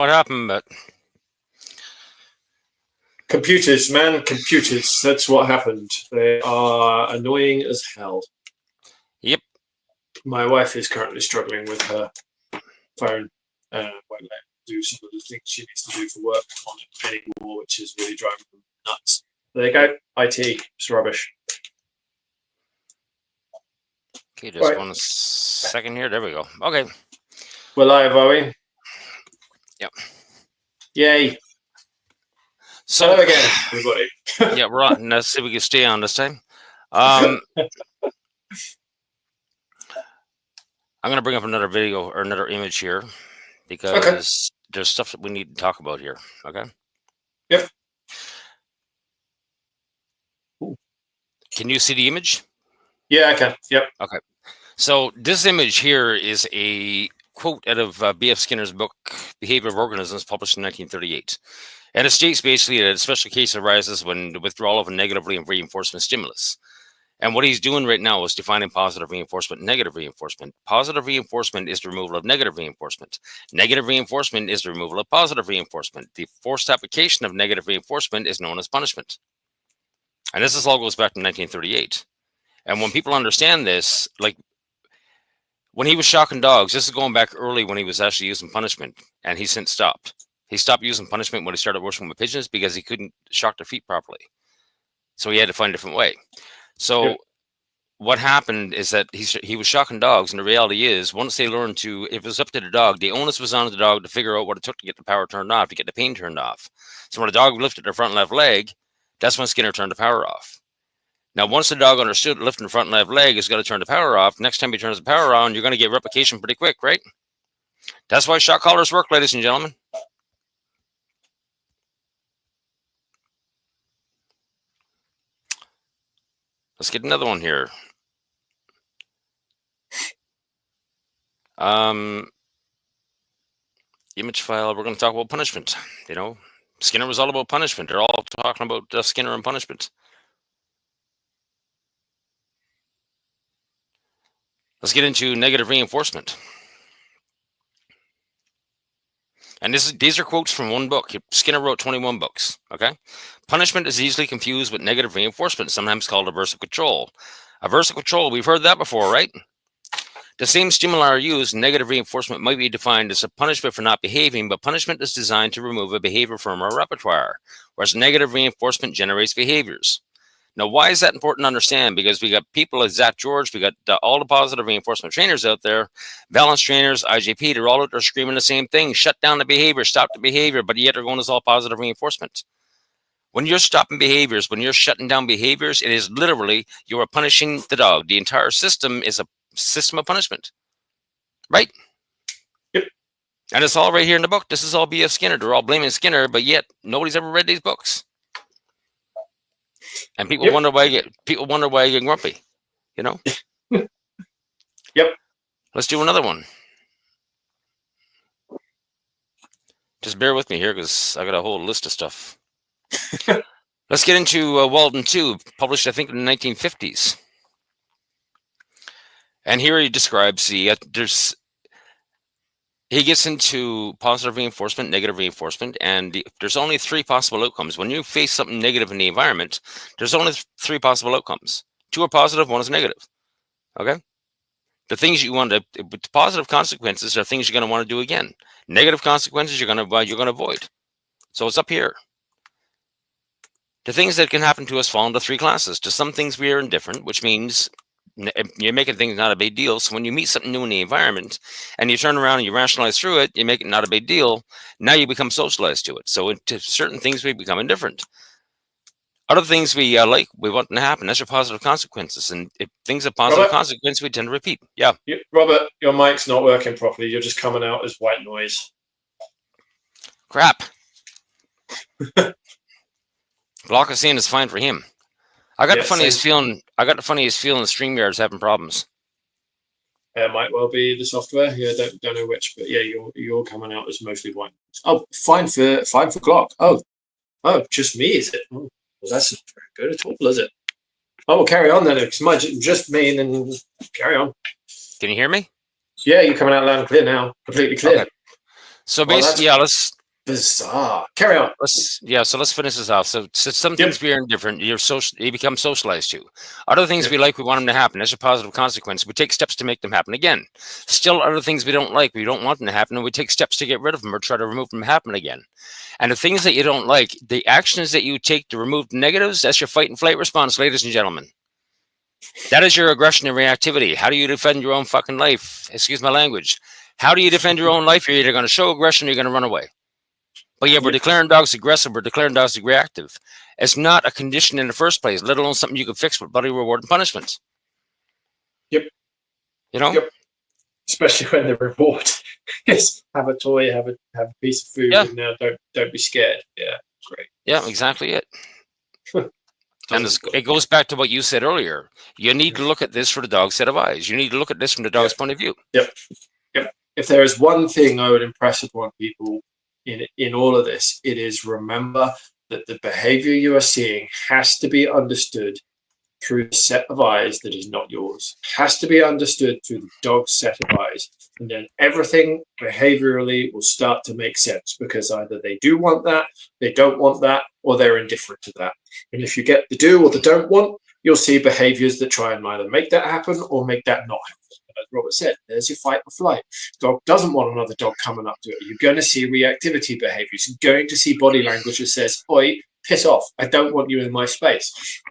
what happened, but computers, man, computers. That's what happened. They are annoying as hell. Yep. My wife is currently struggling with her phone. Won't let her do some of the things she needs to do for work on it anymore, which is really driving them nuts. There you go. IT. It's rubbish. Okay, just 1 second here. There we go. Okay. We're live, are we? Yep. Yay. So hello again, everybody. Yeah, we're on. Let's see if we can stay on this time. I'm going to bring up another video or another image here because there's stuff that we need to talk about here. Okay. Yep. Can you see the image? Yeah, I can. Yep. Okay. So this image here is a quote out of B.F. Skinner's book, Behavior of Organisms, published in 1938. And it states basically that a special case arises when the withdrawal of a negatively reinforcement stimulus. And what he's doing right now is defining positive reinforcement and negative reinforcement. Positive reinforcement is the removal of negative reinforcement. Negative reinforcement is the removal of positive reinforcement. The forced application of negative reinforcement is known as punishment. And this all goes back to 1938. And when people understand this, like when he was shocking dogs, this is going back early when he was actually using punishment, and he since stopped. He stopped using punishment when he started working with pigeons because he couldn't shock their feet properly. So he had to find a different way. So what happened is that he was shocking dogs, and the reality is, once they learned to, if it was up to the dog, the onus was on the dog to figure out what it took to get the power turned off, to get the pain turned off. So when the dog lifted their front left leg, that's when Skinner turned the power off. Now, once the dog understood lifting the front left leg is going to turn the power off, next time he turns the power on, you're going to get replication pretty quick, right? That's why shock collars work, ladies and gentlemen. Let's get another one here. Image file, we're going to talk about punishment. You know, Skinner was all about punishment. They're all talking about Skinner and punishment. Let's get into negative reinforcement. And these are quotes from one book. Skinner wrote 21 books, okay? Punishment is easily confused with negative reinforcement, sometimes called aversive control. Aversive control, we've heard that before, right? The same stimuli are used. Negative reinforcement might be defined as a punishment for not behaving, but punishment is designed to remove a behavior from our repertoire, whereas negative reinforcement generates behaviors. Now, why is that important to understand? Because we got people like Zach George, we got all the positive reinforcement trainers out there, balance trainers, IJP, they're all out there screaming the same thing: shut down the behavior, stop the behavior, but yet they're going as all positive reinforcement. When you're stopping behaviors, when you're shutting down behaviors, it is literally you are punishing the dog. The entire system is a system of punishment, right? Yep. And it's all right here in the book. This is all B.F. Skinner. They're all blaming Skinner, but yet nobody's ever read these books. And people wonder why I get grumpy, you know? Yep. Let's do another one. Just bear with me here because I got a whole list of stuff. Let's get into Walden 2, published, I think, in the 1950s. And here he describes he gets into positive reinforcement, negative reinforcement, and there's only 3 possible outcomes. When you face something negative in the environment, there's only 3 possible outcomes. 2 are positive, 1 is negative. Okay? The things you want to, with positive consequences are things you're going to want to do again. Negative consequences you're going to avoid. So it's up here. The things that can happen to us fall into 3 classes. To some things we are indifferent, which means you're making things not a big deal. So when you meet something new in the environment and you turn around and you rationalize through it, you make it not a big deal. Now you become socialized to it. So to certain things we become indifferent. Other things we like, we want to happen. That's your positive consequences. And if things have positive consequences, we tend to repeat. Yeah. Robert, your mic's not working properly. You're just coming out as white noise. Crap. Glaucocene is fine for him. I got the funniest feeling. StreamYard's having problems. It might well be the software. Yeah, don't know which, but yeah, you're coming out as mostly white. Oh, fine for Glock. Oh, just me, is it? Oh, well, that's not very good at all, is it? Oh, well, carry on then. It's just me, and then carry on. Can you hear me? Yeah, you're coming out loud and clear now. Completely clear. Okay. So Well, basically, that's yeah, let's bizarre. Carry on. let's finish this off. So some Yep. things we are indifferent. You become socialized to. Other things Yep. we like, we want them to happen. That's a positive consequence. We take steps to make them happen again. Still, other things we don't like, we don't want them to happen, and we take steps to get rid of them or try to remove them happen again. And the things that you don't like, the actions that you take to remove the negatives, that's your fight and flight response, ladies and gentlemen. That is your aggression and reactivity. How do you defend your own fucking life? Excuse my language. How do you defend your own life? You're either going to show aggression or you're going to run away. But yeah, we're declaring dogs aggressive. We're declaring dogs reactive. It's not a condition in the first place, let alone something you can fix with bloody reward and punishment. Yep. You know? Yep. Especially when the reward is have a toy, have a piece of food, Yeah. and now don't be scared. Yeah, great. Yeah, exactly it. And it goes back to what you said earlier. You need to look at this for the dog's set of eyes. You need to look at this from the dog's point of view. Yep. If there is one thing I would impress upon people in all of this, it is remember that the behavior you are seeing has to be understood through the set of eyes that is not yours. Has to be understood through the dog's set of eyes. And then everything behaviorally will start to make sense, because either they do want that, they don't want that, or they're indifferent to that. And if you get the do or the don't want, you'll see behaviors that try and either make that happen or make that not happen. As Robert said, there's your fight or flight. Dog doesn't want another dog coming up to it. You're going to see reactivity behaviors. You're going to see body language that says, oi, piss off. I don't want you in my space.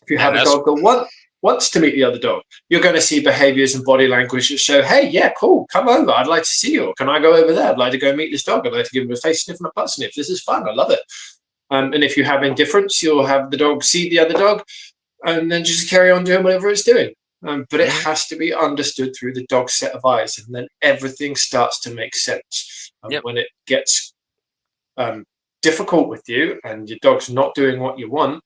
If you have a dog that wants to meet the other dog, you're going to see behaviors and body language that show, hey, yeah, cool, come over. I'd like to see you. Or can I go over there? I'd like to go meet this dog. I'd like to give him a face sniff and a butt sniff. This is fun. I love it. And if you have indifference, you'll have the dog see the other dog and then just carry on doing whatever it's doing. But it has to be understood through the dog's set of eyes, and then everything starts to make sense. When it gets difficult with you and your dog's not doing what you want,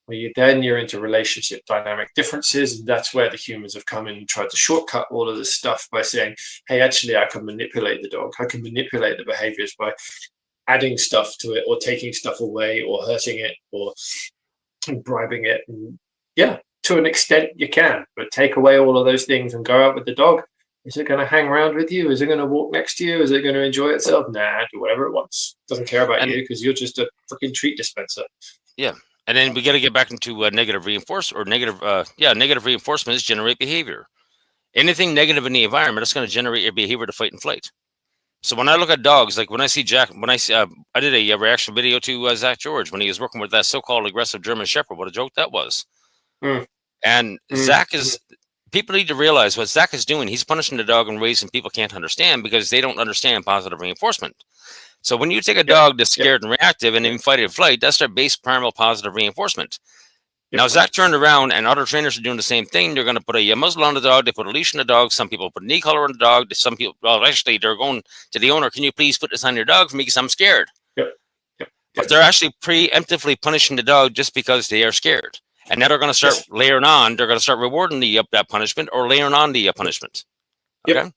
well, you're into relationship dynamic differences, and that's where the humans have come in and tried to shortcut all of this stuff by saying, hey, actually, I can manipulate the dog. I can manipulate the behaviors by adding stuff to it or taking stuff away or hurting it or bribing it. And yeah, to an extent you can, but take away all of those things and go out with the dog. Is it going to hang around with you? Is it going to walk next to you? Is it going to enjoy itself? Nah, do whatever it wants. Doesn't care about you because you're just a freaking treat dispenser. Yeah. And then we got to get back into negative reinforcement, or negative reinforcements generate behavior. Anything negative in the environment, it's going to generate your behavior to fight and flight. So when I look at dogs, like when I see Jack, I did a reaction video to Zach George when he was working with that so-called aggressive German Shepherd. What a joke that was. And Zach is, people need to realize what Zach is doing. He's punishing the dog in ways that people can't understand because they don't understand positive reinforcement. So when you take a dog that's scared and reactive and in fight or flight, that's their base primal positive reinforcement. Now, Zach turned around and other trainers are doing the same thing. They're going to put a muzzle on the dog. They put a leash on the dog. Some people put a knee collar on the dog. Some people, well, actually, they're going to the owner. Can you please put this on your dog for me because I'm scared? But they're actually preemptively punishing the dog just because they are scared. And now they're going to start layering on. They're going to start rewarding that punishment or layering on the punishment. Okay?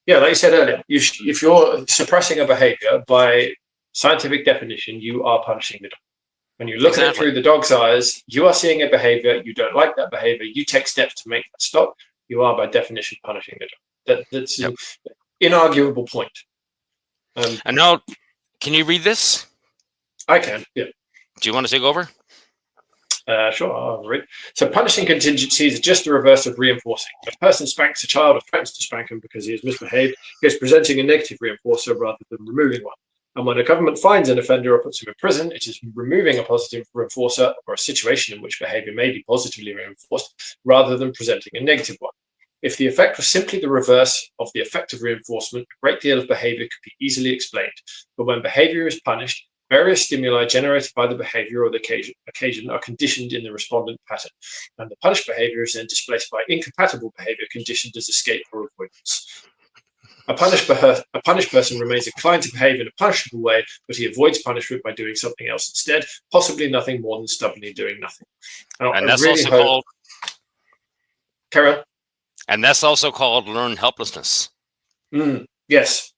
Yeah, like you said earlier, if you're suppressing a behavior, by scientific definition, you are punishing the dog. When you look at it through the dog's eyes, you are seeing a behavior, you don't like that behavior, you take steps to make that stop, you are by definition punishing the dog. That's an inarguable point. And now, can you read this? I can, yeah. Do you want to take over? Sure, I'll read. So punishing contingencies are just the reverse of reinforcing. If a person spanks a child or threatens to spank him because he has misbehaved, he is presenting a negative reinforcer rather than removing one. And when a government finds an offender or puts him in prison, it is removing a positive reinforcer or a situation in which behavior may be positively reinforced rather than presenting a negative one. If the effect was simply the reverse of the effect of reinforcement, a great deal of behavior could be easily explained. But when behavior is punished, various stimuli generated by the behavior or the occasion are conditioned in the respondent pattern, and the punished behavior is then displaced by incompatible behavior conditioned as escape or avoidance. A punished person remains inclined to behave in a punishable way, but he avoids punishment by doing something else instead, possibly nothing more than stubbornly doing nothing. And that's also called... Carry on. And that's also called learned helplessness. Yes.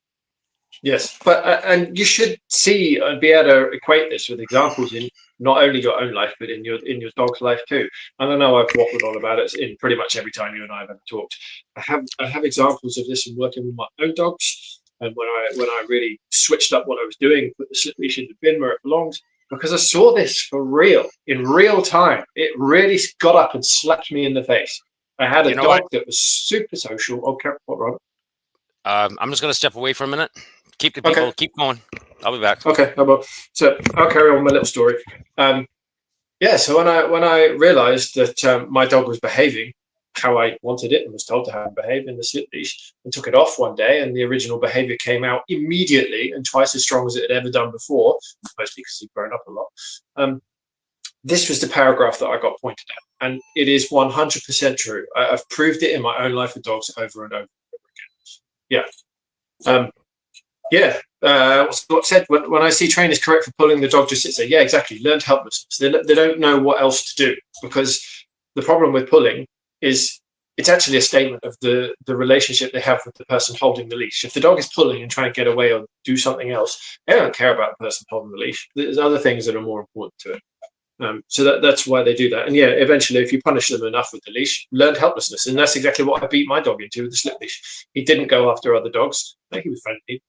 Yes, but and you should see and be able to equate this with examples in not only your own life, but in your dog's life too. And I know I've waffled on about it in pretty much every time you and I have ever talked. I have examples of this in working with my own dogs. And when I really switched up what I was doing, put the slip leash in the bin where it belonged, because I saw this for real, in real time. It really got up and slapped me in the face. I had a dog that was super social. Okay, what, Rob? I'm just going to step away for a minute. Keep the people, keep going. I'll be back. Okay, so I'll carry on with my little story. Yeah, so when I realised that my dog was behaving how I wanted it and was told to have him behave in the slip leash, and took it off one day, and the original behaviour came out immediately and twice as strong as it had ever done before, mostly because he'd grown up a lot. This was the paragraph that I got pointed at, and it is 100% true. I've proved it in my own life with dogs over and over again. Yeah. What said when I see trainers correct for pulling, the dog just sits there. Yeah, exactly. Learned helplessness. They don't know what else to do, because the problem with pulling is it's actually a statement of the relationship they have with the person holding the leash. If the dog is pulling and trying to get away or do something else, they don't care about the person holding the leash. There's other things that are more important to it. So that's why they do that. And yeah, eventually, if you punish them enough with the leash, learned helplessness. And that's exactly what I beat my dog into with the slip leash. He didn't go after other dogs. I think he was friendly,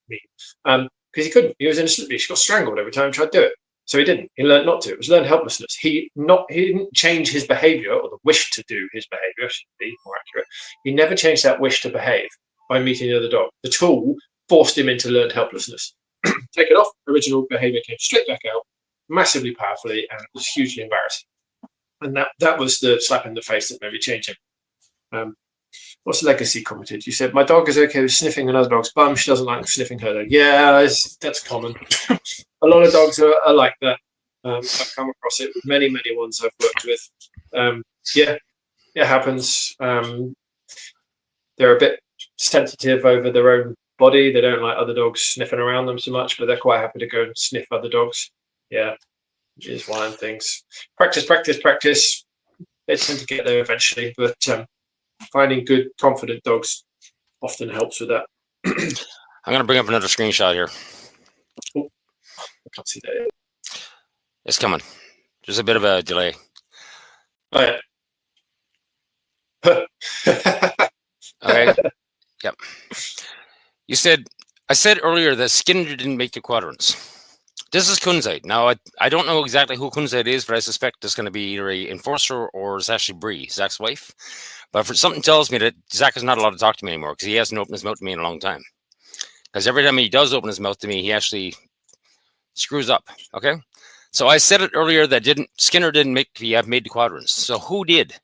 because he couldn't. He was in a slip leash. He got strangled every time he tried to do it. So he didn't. He learned not to. It was learned helplessness. He didn't change his behaviour, or the wish to do his behaviour, should be more accurate. He never changed that wish to behave by meeting the other dog. The tool forced him into learned helplessness. Take it off, original behaviour came straight back out, massively powerfully, and it was hugely embarrassing. And that was the slap in the face that made me change him. What's Legacy commented? You said, my dog is okay with sniffing another dog's bum. She doesn't like sniffing her. Yeah, that's common. A lot of dogs are like that. I've come across it with many, many ones I've worked with. Yeah, it happens. They're a bit sensitive over their own body. They don't like other dogs sniffing around them so much, but they're quite happy to go and sniff other dogs. Yeah, it is one of the things. Practice. They tend to get there eventually, but finding good, confident dogs often helps with that. I'm going to bring up another screenshot here. Oh, I can't see that yet. It's coming. There's a bit of a delay. Oh, yeah. Okay. Yep. I said earlier that Skinner didn't make the quadrants. This is Kunzite. Now, I don't know exactly who Kunzite is, but I suspect it's going to be either a enforcer or it's actually Bree, Zach's wife. But something tells me that Zach is not allowed to talk to me anymore, because he hasn't opened his mouth to me in a long time. Because every time he does open his mouth to me, he actually screws up. Okay. So I said it earlier that Skinner didn't made the quadrants. So who did?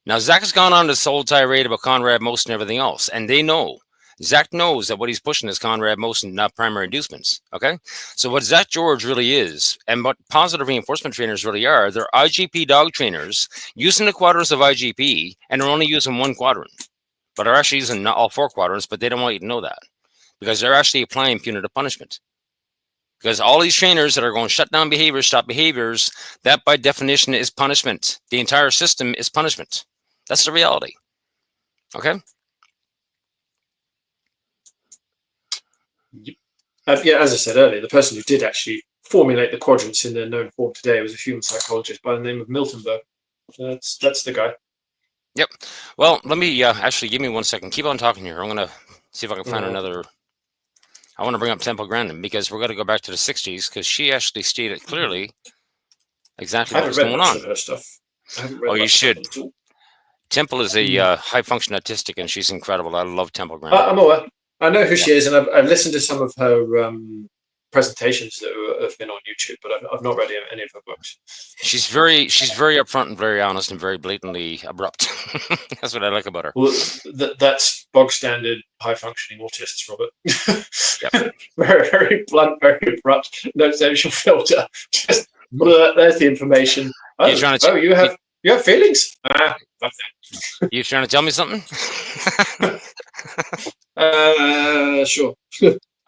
Now, Zach has gone on this whole tirade about Conrad Most and everything else, and they know. Zach knows that what he's pushing is Conrad Most and not primary inducements. Okay. So what Zach George really is, and what positive reinforcement trainers really are, they're IGP dog trainers using the quadrants of IGP, and they're only using one quadrant, but are actually using not all four quadrants, but they don't want you to know that, because they're actually applying punitive punishment. Because all these trainers that are going shut down behaviors, stop behaviors, that by definition is punishment. The entire system is punishment. That's the reality. Okay. Yeah, as I said earlier, the person who did actually formulate the quadrants in their known form today was a human psychologist by the name of Miltenberg. That's the guy. Yep. Well, let me actually give me 1 second. Keep on talking here. I'm going to see if I can find another. I want to bring up Temple Grandin, because we're going to go back to the 60s, because she actually stated clearly exactly what's going on. Her stuff. Oh, you should. Temple is a high function autistic, and she's incredible. I love Temple Grandin. I'm aware. I know who she is, and I've listened to some of her presentations that have been on YouTube, but I've not read any of her books. She's very upfront and very honest and very blatantly abrupt. That's what I like about her. Well, that's bog standard high functioning autists, Robert. Yep. Very, very blunt, very abrupt, no social filter. Just there's the information. Oh, you have feelings? You trying to tell me something? Sure.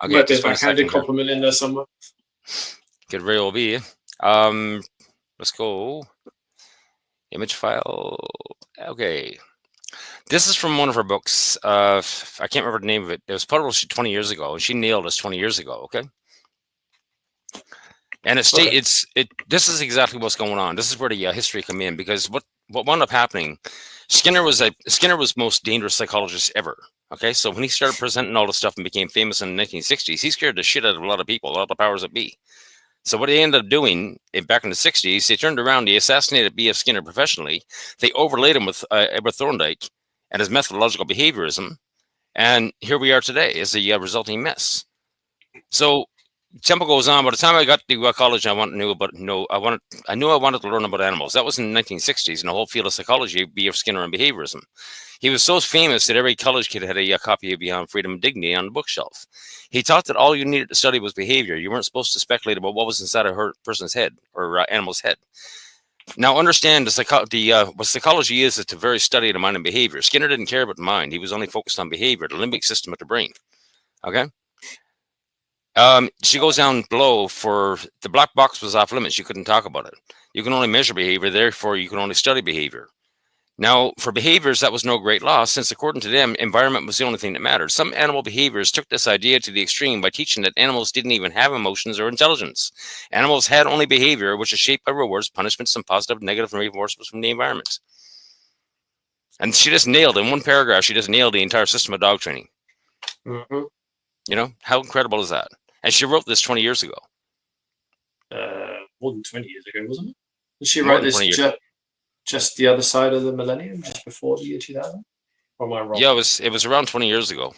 Okay, might be a backhanded compliment in there somewhere. Could very well be. Let's go. Image file. Okay. This is from one of her books. I can't remember the name of it. It was published 20 years ago, and she nailed us 20 years ago. Okay. And this is exactly what's going on. This is where the history come in, because what wound up happening, Skinner was most dangerous psychologist ever. Okay, so when he started presenting all this stuff and became famous in the 1960s, he scared the shit out of a lot of people, a lot of the powers that be. So what they ended up doing back in the 60s, they turned around, they assassinated B.F. Skinner professionally. They overlaid him with Edward Thorndike and his methodological behaviorism. And here we are today as the resulting mess. So tempo goes on. By the time I got to college, I knew I wanted to learn about animals. That was in the 1960s in the whole field of psychology, B.F. Skinner and behaviorism. He was so famous that every college kid had a copy of Beyond Freedom and Dignity on the bookshelf. He taught that all you needed to study was behavior. You weren't supposed to speculate about what was inside a person's head or animal's head. Now, understand what psychology is to very study the mind and behavior. Skinner didn't care about the mind. He was only focused on behavior, the limbic system of the brain. Okay? She goes down below for the black box was off limits. You couldn't talk about it. You can only measure behavior, therefore you can only study behavior. Now, for behaviors, that was no great loss, since according to them, environment was the only thing that mattered. Some animal behaviors took this idea to the extreme by teaching that animals didn't even have emotions or intelligence. Animals had only behavior, which is shaped by rewards, punishments, and positive, negative, and reinforcements from the environment. And she just nailed, in one paragraph, she just nailed the entire system of dog training. Mm-hmm. You know, how incredible is that? And she wrote this 20 years ago. More than 20 years ago, wasn't it? Did she write this just the other side of the millennium, just before the year 2000? Or am I wrong? Yeah, it was around 20 years ago.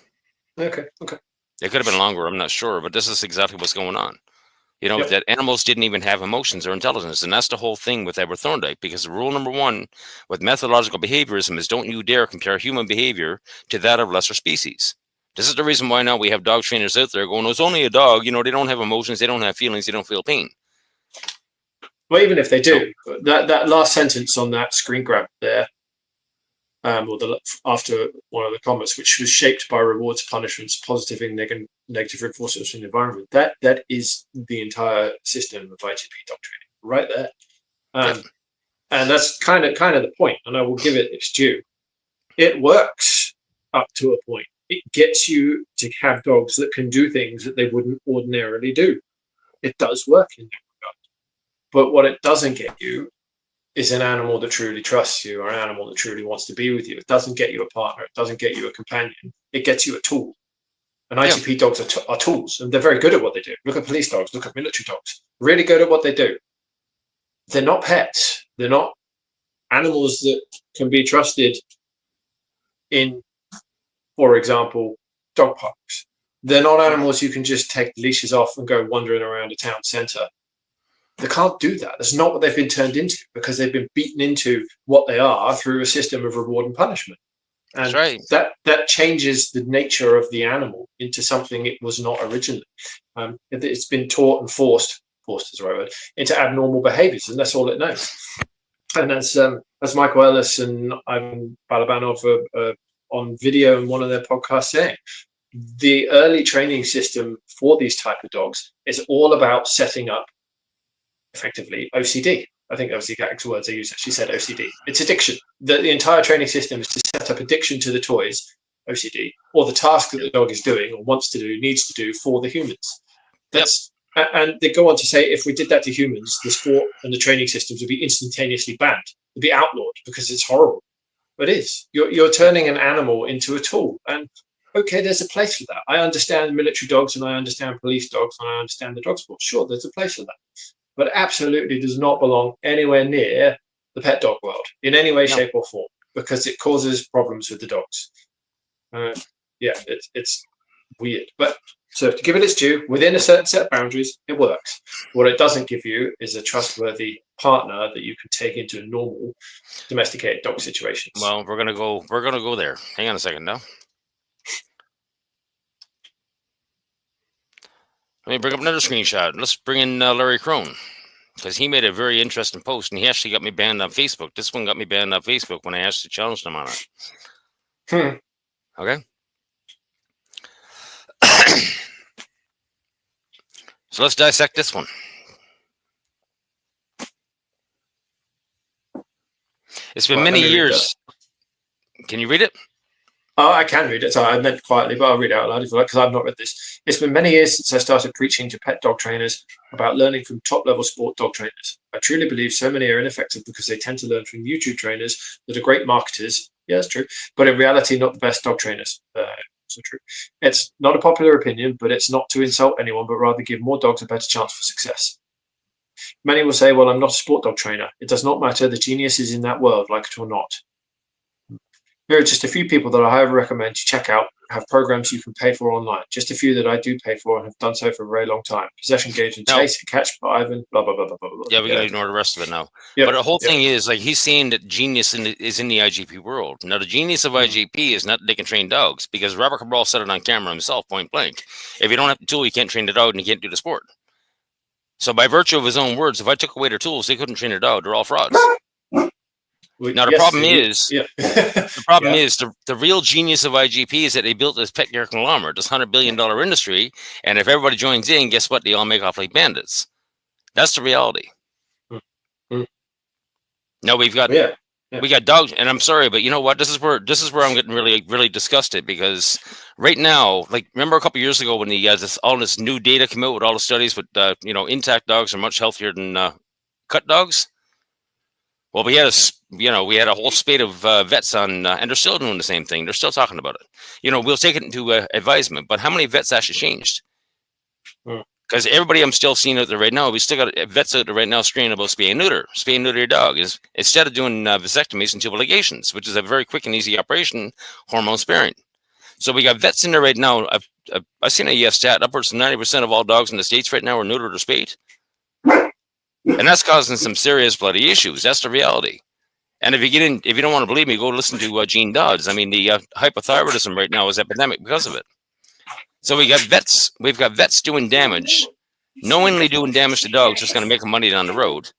Okay. It could have been longer, I'm not sure, but this is exactly what's going on. You know, that animals didn't even have emotions or intelligence. And that's the whole thing with Edward Thorndike, because rule number one with methodological behaviorism is don't you dare compare human behavior to that of lesser species. This is the reason why now we have dog trainers out there going, oh, it's only a dog. You know, they don't have emotions. They don't have feelings. They don't feel pain. Well, even if they do, that last sentence on that screen grab there, after one of the comments, which was shaped by rewards, punishments, positive and negative reinforcements from the environment. That is the entire system of ITP dog training, right there. And that's kind of the point. And I will give it its due. It works up to a point. It gets you to have dogs that can do things that they wouldn't ordinarily do. It does work in that regard. But what it doesn't get you is an animal that truly trusts you, or an animal that truly wants to be with you. It doesn't get you a partner. It doesn't get you a companion. It gets you a tool. And ITP dogs are tools, and they're very good at what they do. Look at police dogs. Look at military dogs. Really good at what they do. They're not pets. They're not animals that can be trusted in, for example, dog parks. They're not animals you can just take the leashes off and go wandering around a town centre. They can't do that. That's not what they've been turned into, because they've been beaten into what they are through a system of reward and punishment. And that's right. that changes the nature of the animal into something it was not originally. It's been taught and forced is the right word, into abnormal behaviours, and that's all it knows. And as Michael Ellis and Ivan Balabanov on video in one of their podcasts saying, the early training system for these type of dogs is all about setting up effectively OCD. I think that was the exact words I used. She said OCD. It's addiction. The entire training system is to set up addiction to the toys, OCD, or the task that the dog is doing or wants to do, needs to do for the humans. And they go on to say, if we did that to humans, the sport and the training systems would be instantaneously banned, would be outlawed, because it's horrible. But it is. You're turning an animal into a tool. And okay, there's a place for that. I understand military dogs, and I understand police dogs, and I understand the dog sport. Sure, there's a place for that. But absolutely does not belong anywhere near the pet dog world in any way, shape, or form, because it causes problems with the dogs. It's weird. But so to give it its due, within a certain set of boundaries, it works. What it doesn't give you is a trustworthy partner that you can take into normal domesticated dog situations. Well, we're gonna go there. Hang on a second now. Let me bring up another screenshot. Let's bring in Larry Crone, because he made a very interesting post, and he actually got me banned on Facebook. This one got me banned on Facebook when I actually challenged him on it. Okay. So let's dissect this one. It's been many years. Can you read it? Oh, I can read it. Sorry, I meant quietly, but I'll read it out loud if you like, because I've not read this. It's been many years since I started preaching to pet dog trainers about learning from top-level sport dog trainers. I truly believe so many are ineffective because they tend to learn from YouTube trainers that are great marketers, Yeah, it's true. But in reality, not the best dog trainers. Also true. It's not a popular opinion, but it's not to insult anyone, but rather give more dogs a better chance for success. Many will say, well, I'm not a sport dog trainer. It does not matter. The genius is in that world, like it or not. Here are just a few people that I highly recommend you check out, have programs you can pay for online. Just a few that I do pay for and have done so for a very long time. Possession, Gauge and Chase, and Catch by Ivan, blah, blah, blah, blah, blah, blah. Yeah, we can ignore the rest of it now. Yep. But the whole thing is, like, he's saying that genius is in the IGP world. Now, the genius of IGP is not that they can train dogs, because Robert Cabral said it on camera himself, point blank. If you don't have the tool, you can't train the dog and you can't do the sport. So by virtue of his own words, if I took away their tools, they couldn't train their dog. They're all frauds. Now, the problem is, the real genius of IGP is that they built this pet care conglomerate, this $100 billion industry. And if everybody joins in, guess what? They all make off like bandits. That's the reality. Now we got dogs, and I'm sorry, but you know what? This is where I'm getting really disgusted, because right now, like, remember a couple of years ago when all this new data came out with all the studies with intact dogs are much healthier than cut dogs. Well, we had a whole spate of vets on, and they're still doing the same thing. They're still talking about it. We'll take it into advisement, but how many vets actually changed? Because everybody I'm still seeing out there right now, we still got vets out there right now screaming about spay and neuter. Spay and neuter your dog is, instead of doing vasectomies and tubal ligations, which is a very quick and easy operation, hormone sparing. So we got vets in there right now. I've seen a stat, upwards of 90% of all dogs in the States right now are neutered or spayed. And that's causing some serious bloody issues. That's the reality. And if you don't want to believe me, go listen to Gene Dodds. I mean, the hypothyroidism right now is epidemic because of it. So we've got vets doing damage, knowingly doing damage to dogs that's going to make them money down the road.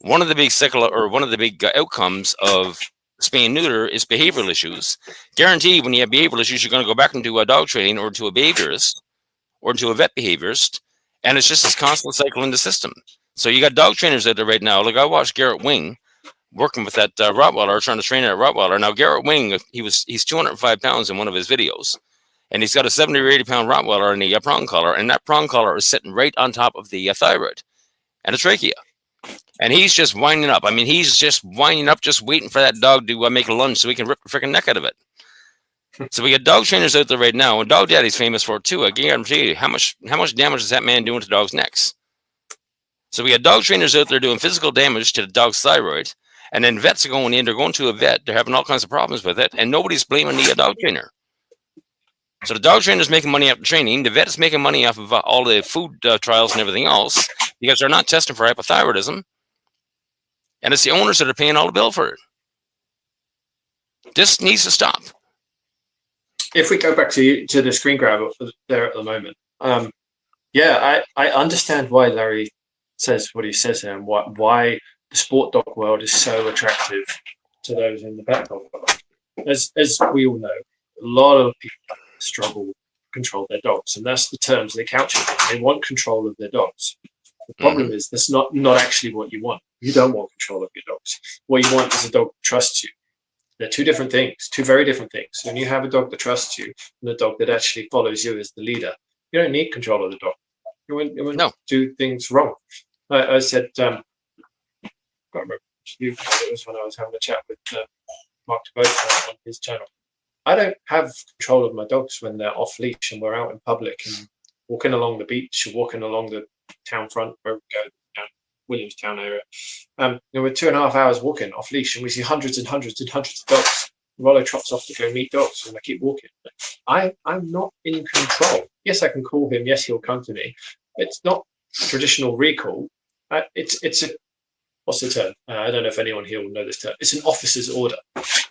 One of the big outcomes of spay and neuter is behavioral issues. Guaranteed, when you have behavioral issues, you're going to go back into a dog training or to a behaviorist or to a vet behaviorist, and it's just this constant cycle in the system. So you got dog trainers out there right now. Like, I watched Garrett Wing working with that Rottweiler, trying to train that Rottweiler. Now, Garrett Wing, he's 205 pounds in one of his videos. And he's got a 70 or 80 pound Rottweiler in the prong collar, and that prong collar is sitting right on top of the thyroid and the trachea. And he's just winding up. I mean, he's just winding up, just waiting for that dog to make a lunge so he can rip the freaking neck out of it. So we got dog trainers out there right now, and Dog Daddy's famous for it too. I guarantee you, how much damage is that man doing to dogs' necks? So we got dog trainers out there doing physical damage to the dog's thyroid, and then vets are going in. They're going to a vet. They're having all kinds of problems with it, and nobody's blaming the dog trainer. So the dog trainer is making money off the training. The vet is making money off of all the food trials and everything else, because they're not testing for hypothyroidism. And it's the owners that are paying all the bill for it. This needs to stop. If we go back to the screen grab there at the moment, I understand why Larry says what he says here, and why the sport dog world is so attractive to those in the pet dog world. As we all know, a lot of people struggle to control their dogs, and that's the terms they couch it in. They want control of their dogs. The problem is that's not actually what you want. You don't want control of your dogs. What you want is a dog that trusts you. They're two different things, two very different things. When you have a dog that trusts you and a dog that actually follows you as the leader, you don't need control of the dog. You won't do things wrong. I said, I can't remember. It was when I was having a chat with Mark DeBoat on his channel. I don't have control of my dogs when they're off leash and we're out in public and walking along the beach or walking along the town front where we go down Williamstown area. We're 2.5 hours walking off leash and we see hundreds and hundreds and hundreds of dogs. Rollo trots off to go meet dogs and I keep walking. I'm not in control. Yes, I can call him. Yes, he'll come to me. It's not traditional recall. It's a, what's the term? I don't know if anyone here will know this term. It's an officer's order.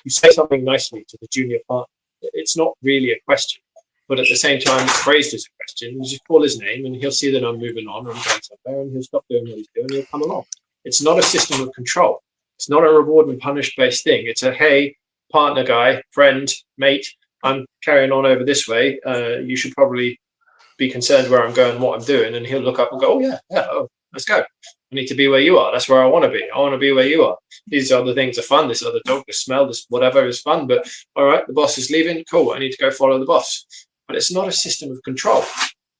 You say something nicely to the junior partner. It's not really a question, but at the same time, it's phrased as a question. You just call his name and he'll see that I'm moving on or I'm going somewhere and he'll stop doing what he's doing and he'll come along. It's not a system of control. It's not a reward and punish based thing. It's a, hey, partner guy, friend, mate, I'm carrying on over this way. You should probably be concerned where I'm going, what I'm doing. And he'll look up and go, let's go. I need to be where you are. That's where I want to be. I want to be where you are. These other things are fun. This other dog, this smell, this whatever is fun. But all right, the boss is leaving. Cool. I need to go follow the boss. But it's not a system of control.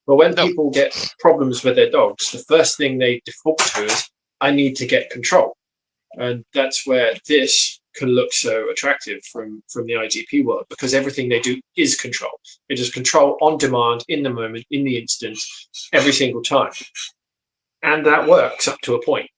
But when people get problems with their dogs, the first thing they default to is, I need to get control. And that's where this can look so attractive from the IGP world, because everything they do is control. It is control on demand, in the moment, in the instant, every single time. And that works up to a point.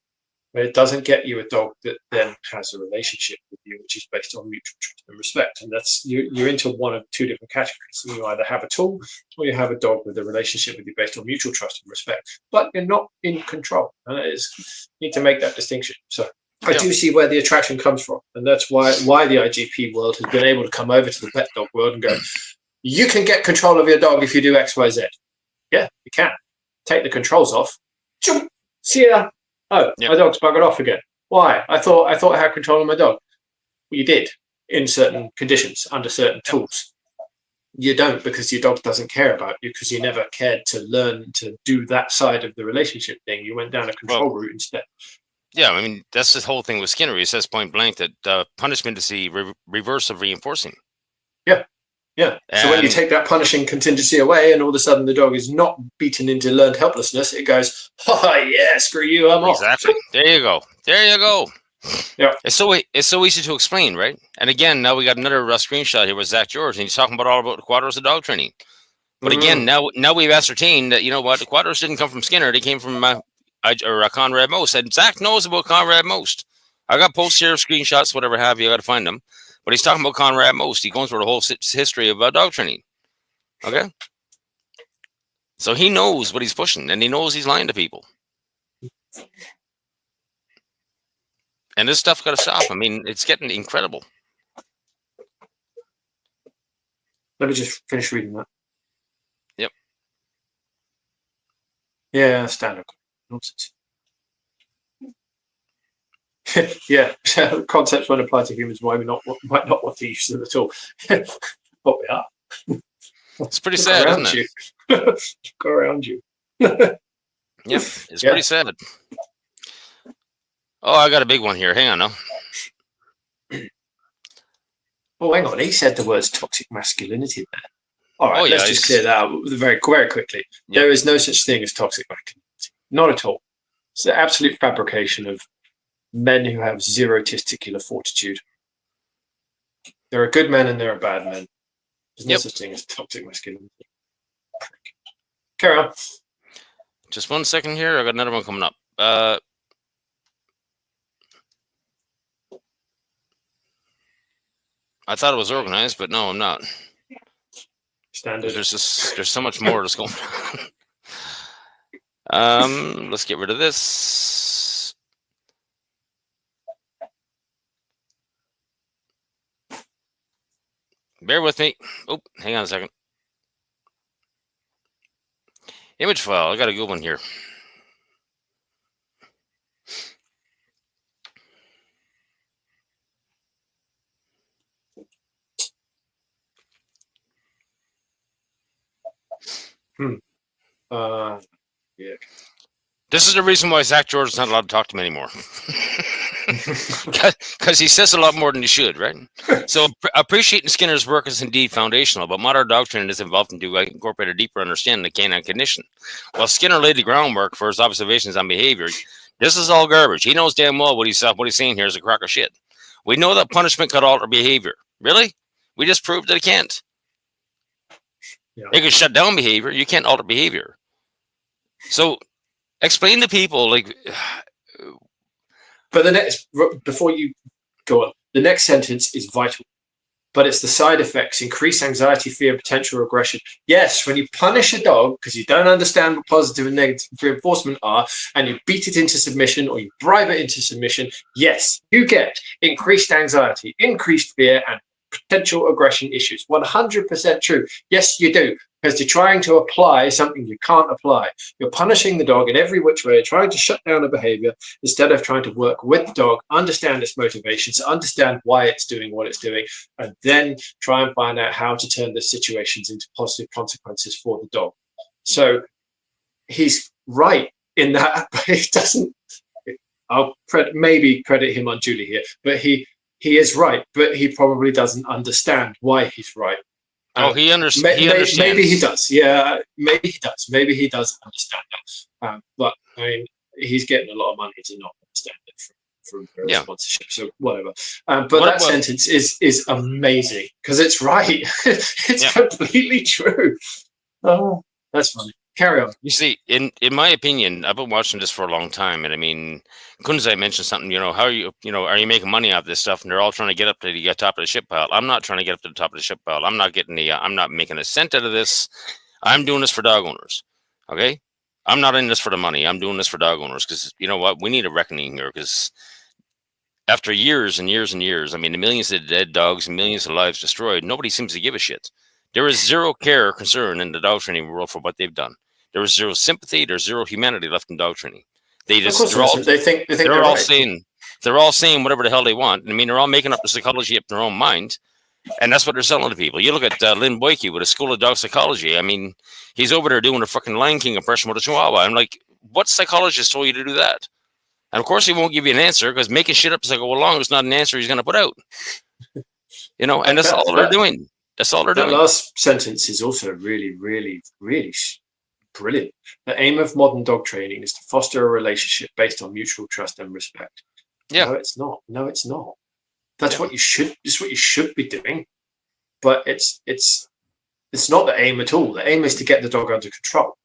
But it doesn't get you a dog that then has a relationship with you, which is based on mutual trust and respect. And that's you're into one of two different categories. You either have a tool or you have a dog with a relationship with you based on mutual trust and respect. But you're not in control. And it is, you need to make that distinction. So I do see where the attraction comes from. And that's why the IGP world has been able to come over to the pet dog world and go, you can get control of your dog if you do X, Y, Z. Yeah, you can. Take the controls off. See ya. Oh, my dog's buggered off again. Why? I thought I had control of my dog. Well, you did in certain conditions, under certain tools. You don't, because your dog doesn't care about you, because you never cared to learn to do that side of the relationship thing. You went down a control route instead. Yeah, I mean, that's the whole thing with Skinner. He says point blank that punishment is the reverse of reinforcing. Yeah. Yeah. So when you take that punishing contingency away and all of a sudden the dog is not beaten into learned helplessness, it goes, oh, yeah, screw you, I'm off. Exactly. There you go. There you go. Yeah. It's so easy to explain, right? And again, now we got another screenshot here with Zach George, and he's talking all about the Quadros of dog training. But again, now we've ascertained that, you know what, the Quadros didn't come from Skinner. They came from Conrad Most. And Zach knows about Conrad Most. I got posts here, screenshots, whatever have you. I got to find them. But he's talking about Conrad Most. He goes through the whole history of dog training. Okay? So he knows what he's pushing, and he knows he's lying to people. And this stuff got to stop. I mean, it's getting incredible. Let me just finish reading that. Yep. Yeah, standard nonsense. Yeah, concepts when applied to humans might not want to use them at all. But we are. It's pretty sad, isn't it? Go around you. Yep, it's pretty sad. Oh, I got a big one here. Hang on now. Oh, hang on. He said the words toxic masculinity there. All right, let's just clear that out very, very quickly. Yep. There is no such thing as toxic masculinity. Not at all. It's an absolute fabrication of men who have zero testicular fortitude. There are good men and there are bad men. There's no such thing as toxic masculinity. Carry on. Just 1 second here. I got another one coming up. I thought it was organized, but no, I'm not. Standard. There's so much more that's going on. Let's get rid of this. Bear with me. Oh, hang on a second. Image file. I got a good one here. Yeah. This is the reason why Zach George is not allowed to talk to me anymore. Because he says a lot more than he should, right? So appreciating Skinner's work is indeed foundational, but modern dog training is involved to incorporate a deeper understanding of canine condition. While Skinner laid the groundwork for his observations on behavior, this is all garbage. He knows damn well what he's saying here is a crock of shit. We know that punishment could alter behavior. Really? We just proved that it can't. Yeah. It can shut down behavior. You can't alter behavior. So explain to people, like... But before you go on, the next sentence is vital. But it's the side effects: increased anxiety, fear, potential aggression. Yes, when you punish a dog because you don't understand what positive and negative reinforcement are, and you beat it into submission or you bribe it into submission, yes, you get increased anxiety, increased fear, and potential aggression issues. 100% true. Yes, you do. Because you're trying to apply something you can't apply. You're punishing the dog in every which way, trying to shut down a behavior instead of trying to work with the dog, understand its motivations, understand why it's doing what it's doing, and then try and find out how to turn the situations into positive consequences for the dog. So he's right in that, but he doesn't. I'll maybe credit him unduly here, but he is right, but he probably doesn't understand why he's right. Oh, he understands. Maybe he does. Yeah, maybe he does. Maybe he does understand that. But I mean, he's getting a lot of money to not understand it for Yeah. sponsorship, so whatever. But What that about sentence is amazing because it's right. It's yeah? completely true. Oh, that's funny. Carry on. You see, in my opinion, I've been watching this for a long time, and I mean, Kunzai mentioned something. How are you? Are you making money off this stuff? And they're all trying to get up to the top of the ship pile. I'm not trying to get up to the top of the ship pile. I'm not getting the. I'm not making a cent out of this. I'm doing this for dog owners. Okay, I'm not in this for the money. I'm doing this for dog owners because you know what? We need a reckoning here because after years and years and years, I mean, the millions of dead dogs and millions of lives destroyed, nobody seems to give a shit. There is zero care or concern in the dog training world for what they've done. There is zero sympathy. There's zero humanity left in dog training. Of course, they think they're they're all right. saying whatever the hell they want. I mean, they're all making up the psychology up in their own mind, and that's what they're selling to people. You look at Lynn Boyke with a School of Dog Psychology. I mean, he's over there doing a fucking Lion King impression with a Chihuahua. I'm like, what psychologist told you to do that? And of course, he won't give you an answer because making shit up as I go along is not an answer he's going to put out. And that's all they're doing. That's all they're doing. That last sentence is also really, really, really brilliant. The aim of modern dog training is to foster a relationship based on mutual trust and respect. Yeah. No, it's not. No, it's not. That's what you should. It's what you should be doing. But it's not the aim at all. The aim is to get the dog under control.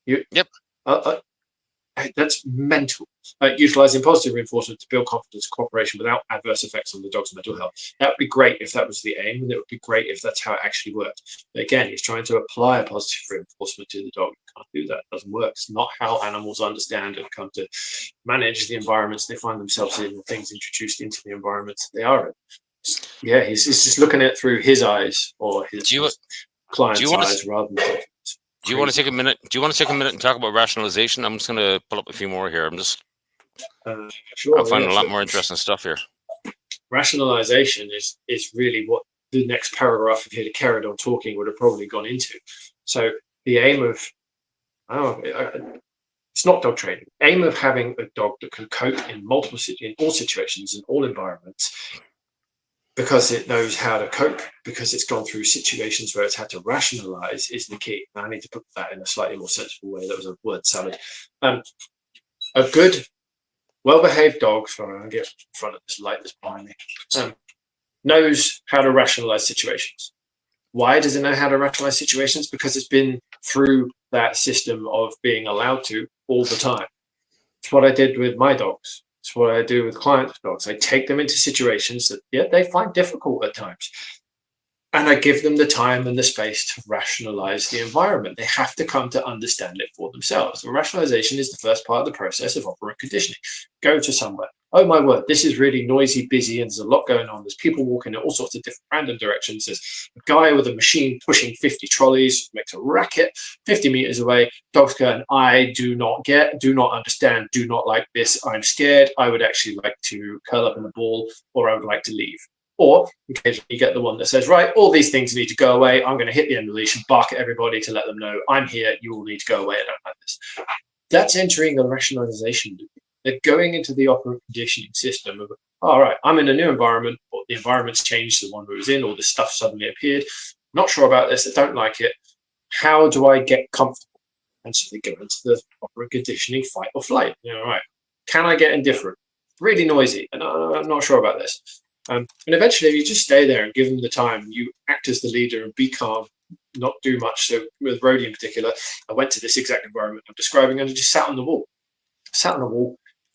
Yep. That's mental. Utilizing positive reinforcement to build confidence, cooperation without adverse effects on the dog's mental health. That would be great if that was the aim, and it would be great if that's how it actually worked. But again, he's trying to apply a positive reinforcement to the dog. You can't do that. It doesn't work. It's not how animals understand and come to manage the environments they find themselves in, the things introduced into the environments they are in. Yeah, he's just looking at it through his eyes or his client's eyes rather than. Do you want to take a minute? Do you want to take a minute and talk about rationalization? I'm just going to pull up a few more here. I'm finding a lot more interesting stuff here. Rationalization is really what the next paragraph, if he'd carried on talking, would have probably gone into. So the aim of, it's not dog training. Aim of having a dog that can cope in all situations and all environments, because it knows how to cope, because it's gone through situations where it's had to rationalize, is the key. Now, I need to put that in a slightly more sensible way. That was a word salad. A good, well-behaved dog, sorry, I'll get in front of this light that's behind me, knows how to rationalize situations. Why does it know how to rationalize situations? Because it's been through that system of being allowed to all the time. It's what I did with my dogs. It's what I do with clients' dogs. I take them into situations that, they find difficult at times. And I give them the time and the space to rationalize the environment. They have to come to understand it for themselves. And rationalization is the first part of the process of operant conditioning. Go to somewhere. Oh, my word, this is really noisy, busy, and there's a lot going on. There's people walking in all sorts of different random directions. There's a guy with a machine pushing 50 trolleys, makes a racket 50 meters away. Dog's going, I do not understand, do not like this. I'm scared. I would actually like to curl up in a ball, or I would like to leave. Or occasionally you get the one that says, right, all these things need to go away. I'm going to hit the end of the leash and bark at everybody to let them know I'm here. You all need to go away. I don't like this. That's entering the rationalization. They're going into the operant conditioning system of, all right, I'm in a new environment, or the environment's changed to the one we was in, or this stuff suddenly appeared. Not sure about this. I don't like it. How do I get comfortable? And so they go into the operant conditioning fight or flight. All right, can I get indifferent? Really noisy, and I'm not sure about this. And eventually, if you just stay there and give them the time, you act as the leader and be calm, not do much. So with Brody in particular, I went to this exact environment I'm describing, and I just sat on the wall.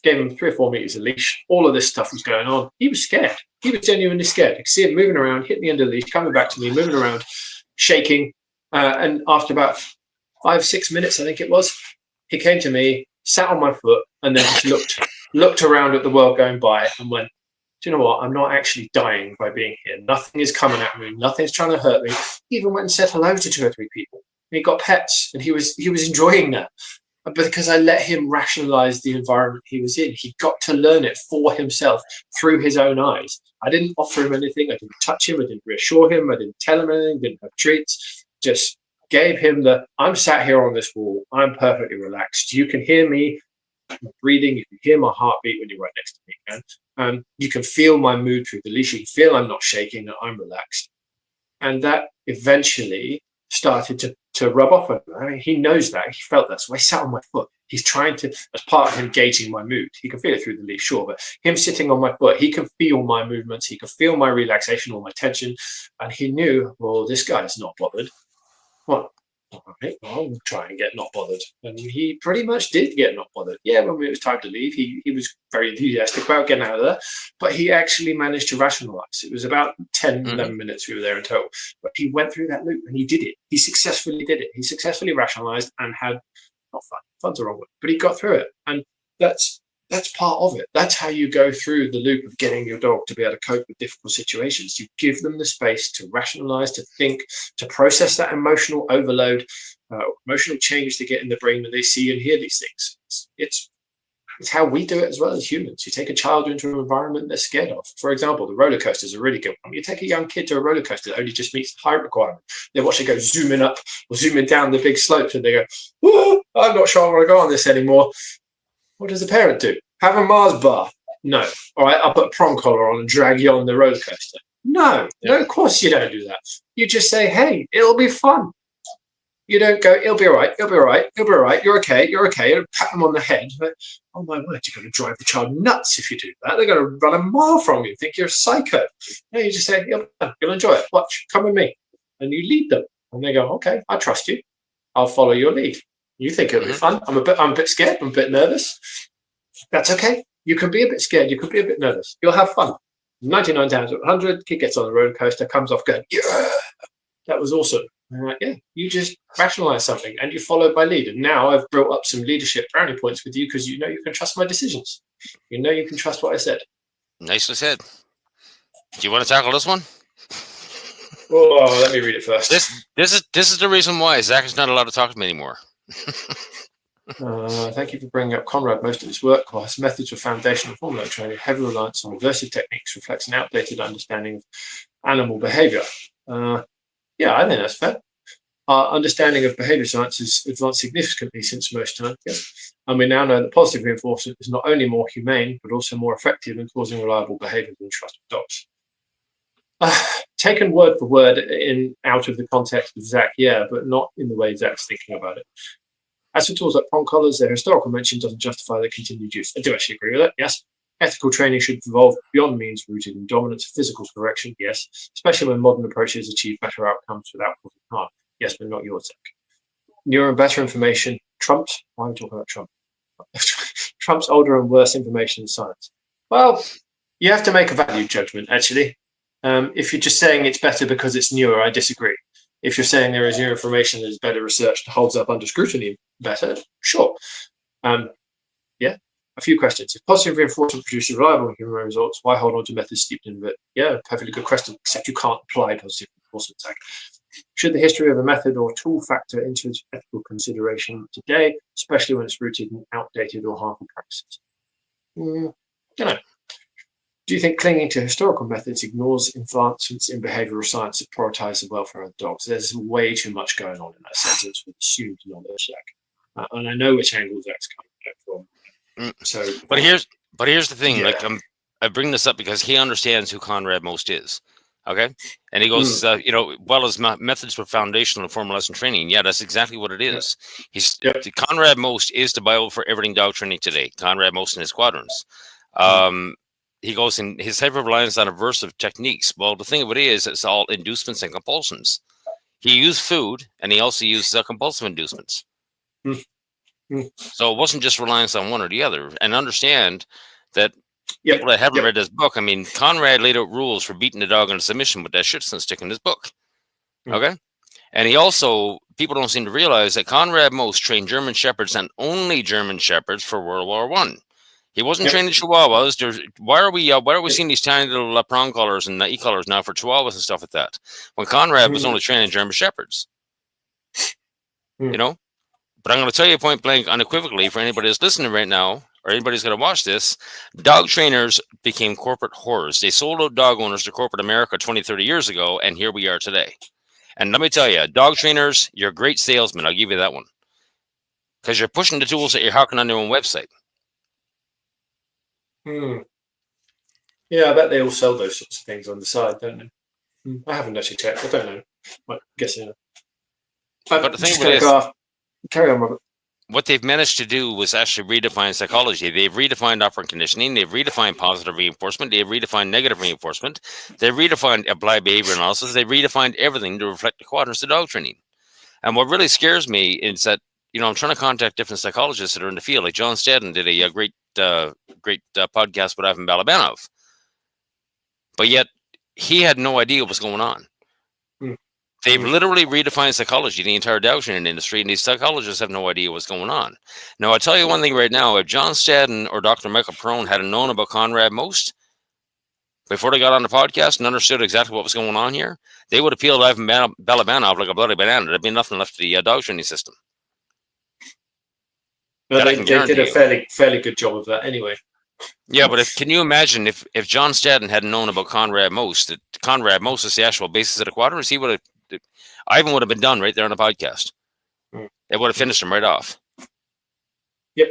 Gave him 3 or 4 meters of leash. All of this stuff was going on. He was scared. He was genuinely scared. I could see him moving around, hitting the end of the leash, coming back to me, moving around, shaking. And after about 5-6 minutes, I think it was, he came to me, sat on my foot, and then just looked around at the world going by and went, do you know what? I'm not actually dying by being here. Nothing is coming at me. Nothing's trying to hurt me. He even went and said hello to 2 or 3 people. He got pets, and he was enjoying that. But because I let him rationalize the environment he was in, he got to learn it for himself through his own eyes. I didn't offer him anything. I didn't touch him. I didn't reassure him. I didn't tell him anything. Didn't have treats. Just gave him I'm sat here on this wall. I'm perfectly relaxed. You can hear me breathing. You can hear my heartbeat when you're right next to me. And you can feel my mood through the leash. You can feel I'm not shaking, that I'm relaxed. And that eventually started to rub off on him. I mean, he knows that. He felt that. So I sat on my foot. he's trying to, as part of him gauging my mood, he can feel it through the leash, sure, but him sitting on my foot, he can feel my movements, he can feel my relaxation or my tension, and he knew, well, this guy's not bothered. Well, all right, I'll try and get not bothered. And he pretty much did get not bothered. Yeah, when it was time to leave, he was very enthusiastic about getting out of there, but he actually managed to rationalize. It was about 10, 11 minutes we were there in total. But he went through that loop and he did it. He successfully did it. He successfully rationalized and had, not fun, fun's the wrong word, but he got through it. And that's part of it. That's how you go through the loop of getting your dog to be able to cope with difficult situations. You give them the space to rationalize, to think, to process that emotional overload, emotional change they get in the brain when they see and hear these things. It's how we do it as well as humans. You take a child into an environment they're scared of. For example, the roller coaster is a really good one. You take a young kid to a roller coaster that only just meets the height requirement. They watch it go zooming up or zooming down the big slopes and they go, oh, I'm not sure I want to go on this anymore. What does the parent do? Have a Mars bar? No. All right, I'll put a prong collar on and drag you on the roller coaster. No, of course you don't do that. You just say, hey, it'll be fun. You don't go, it'll be all right, you're okay. And pat them on the head. But, oh my word, you're going to drive the child nuts if you do that. They're going to run a mile from you, think you're a psycho. No, you just say, you'll enjoy it. Watch, come with me. And you lead them. And they go, okay, I trust you. I'll follow your lead. You think it'll be fun. I'm a bit scared. I'm a bit nervous. That's okay. You can be a bit scared. You can be a bit nervous. You'll have fun. 99 times out of 100, kid gets on the roller coaster, comes off going, yeah, that was awesome. And like, yeah, you just rationalize something and you followed my lead. And now I've built up some leadership brownie points with you because you know you can trust my decisions. You know you can trust what I said. Nicely said. Do you want to tackle this one? Oh, let me read it first. This is the reason why Zach is not allowed to talk to me anymore. Thank you for bringing up Conrad. Most of his work, while his methods for foundational formula training, heavy reliance on aversive techniques reflects an outdated understanding of animal behavior. Yeah, I think that's fair. Our understanding of behavior science has advanced significantly since most times. Yeah. And we now know that positive reinforcement is not only more humane, but also more effective in causing reliable behavior and trust with dogs. Taken word for word out of the context of Zach, yeah, but not in the way Zach's thinking about it. As for tools like prong collars, their historical mention doesn't justify their continued use. I do actually agree with it, yes. Ethical training should evolve beyond means rooted in dominance of physical correction, yes, especially when modern approaches achieve better outcomes without causing harm. Yes, but not yours, Zach. Newer and better information trumps, why are we talking about Trump? Trumps older and worse information in science. Well, you have to make a value judgment, actually. If you're just saying it's better because it's newer, I disagree. If you're saying there is new information that is better researched, holds up under scrutiny better, sure. Yeah, a few questions. If positive reinforcement produces reliable human results, why hold on to methods steeped in it? Yeah, perfectly good question, except you can't apply positive reinforcement. Should the history of a method or tool factor into its ethical consideration today, especially when it's rooted in outdated or harmful practices? Don't know. Do you think clinging to historical methods ignores advancements in behavioral science that prioritize the welfare of dogs? There's way too much going on in that sentence with assumed knowledge, Zach. And I know which angle Zach's coming from. So, but here's the thing. Yeah. Like I bring this up because he understands who Conrad Most is. Okay, and he goes, well, his methods for foundational and formal lesson training. Yeah, that's exactly what it is. Conrad Most is the Bible for everything dog training today. Conrad Most and his quadrants. He goes in his heavy reliance on aversive techniques. Well, the thing of it is, it's all inducements and compulsions. He used food, and he also used compulsive inducements. So it wasn't just reliance on one or the other. And understand that people that haven't read this book, I mean, Conrad laid out rules for beating the dog into submission with that shit stick in his book. Okay? And he also, people don't seem to realize that Conrad Most trained German Shepherds and only German Shepherds for World War I. He wasn't trained in Chihuahuas. Why are we seeing these tiny little prong collars and e-collars now for Chihuahuas and stuff like that? When Conrad was only training German Shepherds. You know? But I'm going to tell you point blank, unequivocally, for anybody that's listening right now, or anybody who's going to watch this, dog trainers became corporate whores. They sold out dog owners to corporate America 20, 30 years ago, and here we are today. And let me tell you, dog trainers, you're great salesmen. I'll give you that one. Because you're pushing the tools that you're hawking on their own website. Yeah, I bet they all sell those sorts of things on the side, don't they? I haven't actually checked. I don't know. I'm guessing. But the thing with this, carry on, Robert. what they've managed to do was actually redefine psychology. They've redefined operant conditioning. They've redefined positive reinforcement. They've redefined negative reinforcement. They've redefined applied behavior analysis. They've redefined everything to reflect the quadrants of dog training. And what really scares me is that, I'm trying to contact different psychologists that are in the field. Like John Stedden did a great podcast with Ivan Balabanov. But yet, he had no idea what was going on. They've literally redefined psychology, the entire dog training industry, and these psychologists have no idea what's going on. Now, I'll tell you one thing right now. If John Stedden or Dr. Michael Perrone had known about Conrad Most before they got on the podcast and understood exactly what was going on here, they would have peeled Ivan Balabanov like a bloody banana. There'd be nothing left of the dog training system. But they did a fairly good job of that anyway. Yeah, but can you imagine if John Stedden hadn't known about Conrad Most, that Conrad Most is the actual basis of the quadrants, he would have, Ivan would have been done right there on the podcast. It would have finished him right off. Yep.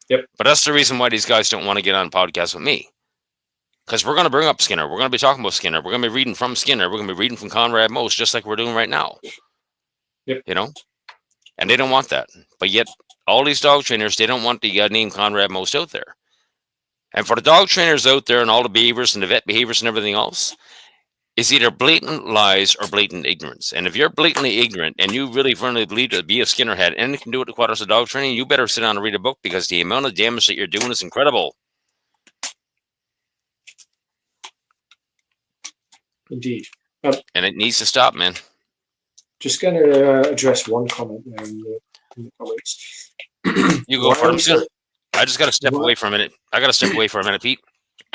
But that's the reason why these guys don't want to get on podcasts with me. Because we're going to bring up Skinner. We're going to be talking about Skinner. We're going to be reading from Skinner. We're going to be reading from Conrad Most, just like we're doing right now. Yep. And they don't want that. But yet, all these dog trainers, they don't want the name Conrad Most out there. And for the dog trainers out there and all the behaviors and the vet behaviors and everything else, it's either blatant lies or blatant ignorance. And if you're blatantly ignorant and you really firmly believe that B.F. Skinner had anything to do with the quadrants of dog training, you better sit down and read a book, because the amount of damage that you're doing is incredible. Indeed. And it needs to stop, man. Just going to address one comment there in the comments. You go for it. I just got to step away for a minute. I got to step away for a minute, Pete.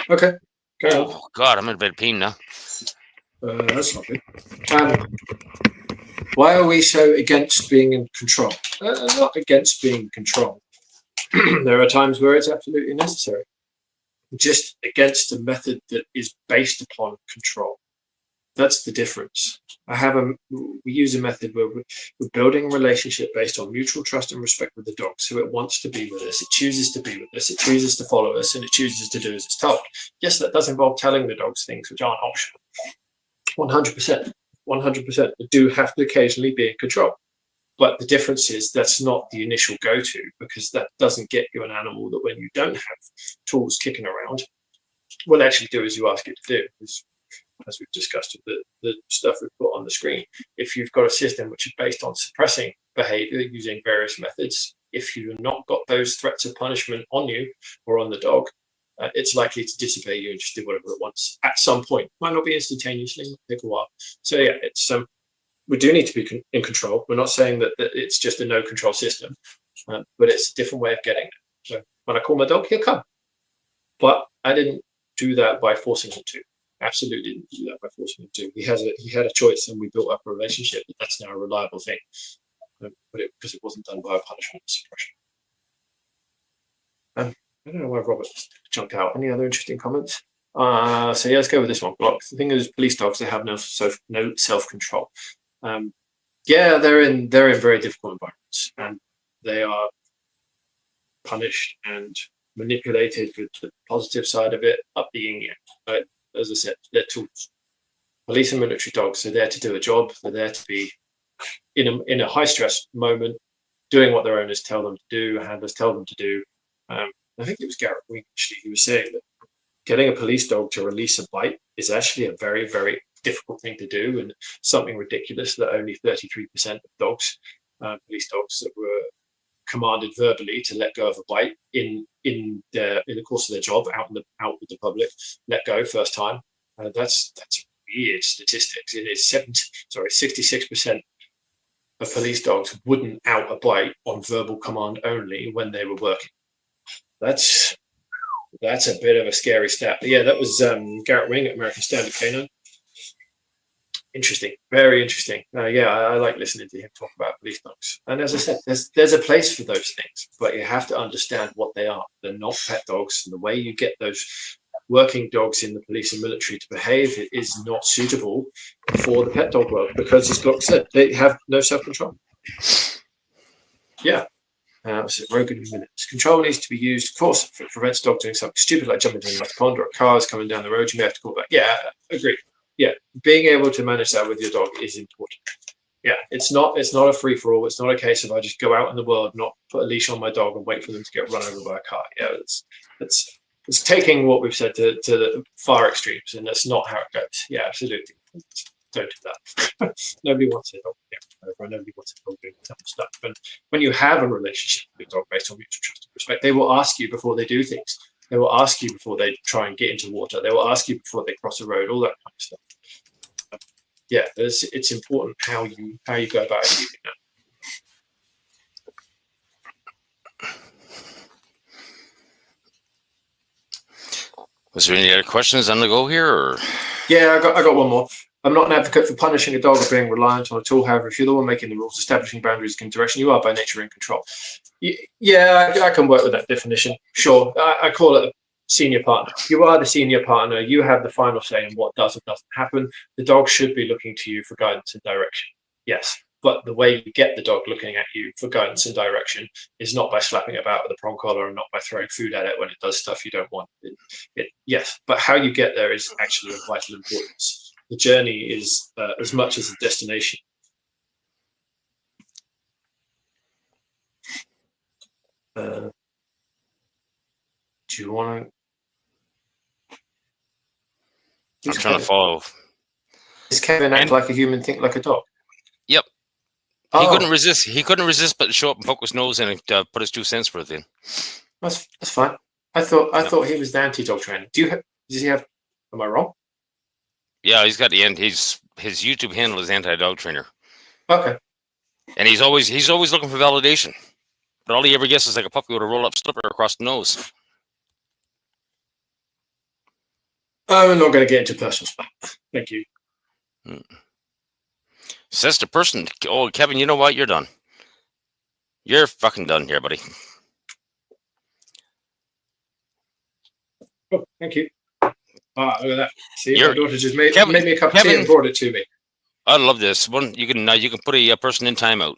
Okay. Oh, God, I'm in a bit of pain now. That's not good. Why are we so against being in control? Not against being in control. There are times where it's absolutely necessary. Just against a method that is based upon control. That's the difference. We use a method where we're building a relationship based on mutual trust and respect with the dog. So it wants to be with us, it chooses to be with us, it chooses to follow us, and it chooses to do as it's told. Yes, that does involve telling the dogs things which aren't optional. 100%. 100%. They do have to occasionally be in control. But the difference is that's not the initial go-to, because that doesn't get you an animal that, when you don't have tools kicking around, will actually do as you ask it to do. As we've discussed with the stuff we've put on the screen, if you've got a system which is based on suppressing behavior using various methods, if you've not got those threats of punishment on you or on the dog, it's likely to disobey you and just do whatever it wants at some point. Might not be instantaneously, might take a while. So yeah, it's we do need to be in control. We're not saying that it's just a no control system, but it's a different way of getting it. So when I call my dog, he'll come, but I didn't do that by forcing him to. Absolutely didn't do that by forcing him to. He had a choice, and we built up a relationship. That's now a reliable thing, because it wasn't done by a punishment suppression. I don't know why Robert jumped out. Any other interesting comments? So yeah, let's go with this one. Block. The thing is, police dogs, they have no self-control. Yeah, they're in very difficult environments, and they are punished and manipulated with the positive side of it up the yin yang. But as I said, they're tools. Police and military dogs are there to do a job. They're there to be in a high stress moment, doing what their owners tell them to do, handlers tell them to do. I think it was Garrett Wing, actually, he was saying that getting a police dog to release a bite is actually a very, very difficult thing to do, and something ridiculous that only 33% of dogs, police dogs that were commanded verbally to let go of a bite in the course of their job out with the public, let go first time. That's weird statistics. It is 66% of police dogs wouldn't out a bite on verbal command only when they were working. That's a bit of a scary stat. But yeah, that was Garrett Wing at American Standard Canine. Interesting, very interesting. Yeah, I like listening to him talk about police dogs. And as I said, there's a place for those things, but you have to understand what they are. They're not pet dogs, and the way you get those working dogs in the police and military to behave is not suitable for the pet dog world, because, as Glock said, they have no self-control. Yeah. So Rogan in minutes. Control needs to be used, of course, if it prevents dog doing something stupid like jumping down the pond, or a car is coming down the road, you may have to call back. Yeah, agree. Yeah, being able to manage that with your dog is important. Yeah, it's not a free for all. It's not a case of I just go out in the world, not put a leash on my dog, and wait for them to get run over by a car. Yeah, it's taking what we've said to the far extremes, and that's not how it goes. Yeah, absolutely. Don't do that. Nobody wants a dog. Yeah, nobody wants a dog doing that stuff. And when you have a relationship with a dog based on mutual trust and respect, they will ask you before they do things. They will ask you before they try and get into water. They will ask you before they cross a road. All that kind of stuff. Yeah, it's important how you go about it. Was there any other questions on the go here? Or? Yeah, I got one more. I'm not an advocate for punishing a dog or being reliant on a tool. However, if you're the one making the rules, establishing boundaries and direction, you are by nature in control. Yeah, I can work with that definition. Sure, I call it a senior partner. You are the senior partner. You have the final say in what does and doesn't happen. The dog should be looking to you for guidance and direction. Yes, but the way you get the dog looking at you for guidance and direction is not by slapping it about with a prong collar and not by throwing food at it when it does stuff you don't want. Yes, but how you get there is actually of vital importance. The journey is as much as the destination. Do you want to? I'm trying to follow. Does Kevin act like a human, think like a dog? Yep. He couldn't resist. He couldn't resist but show up and poke his nose in and put his 2 cents worth in. That's fine. I thought he was the anti-dog trainer. Does he have? Am I wrong? Yeah, he's got the end. His YouTube handle is anti-dog trainer. Okay. And he's always looking for validation, but all he ever gets is like a puppy with a roll-up slipper across the nose. I'm not going to get into personal stuff. Thank you. Says the person, oh, Kevin, you know what? You're done. You're fucking done here, buddy. Oh, thank you. Look at that. See, my daughter just made me a cup of tea and brought it to me. I love this one. You can put a person in timeout.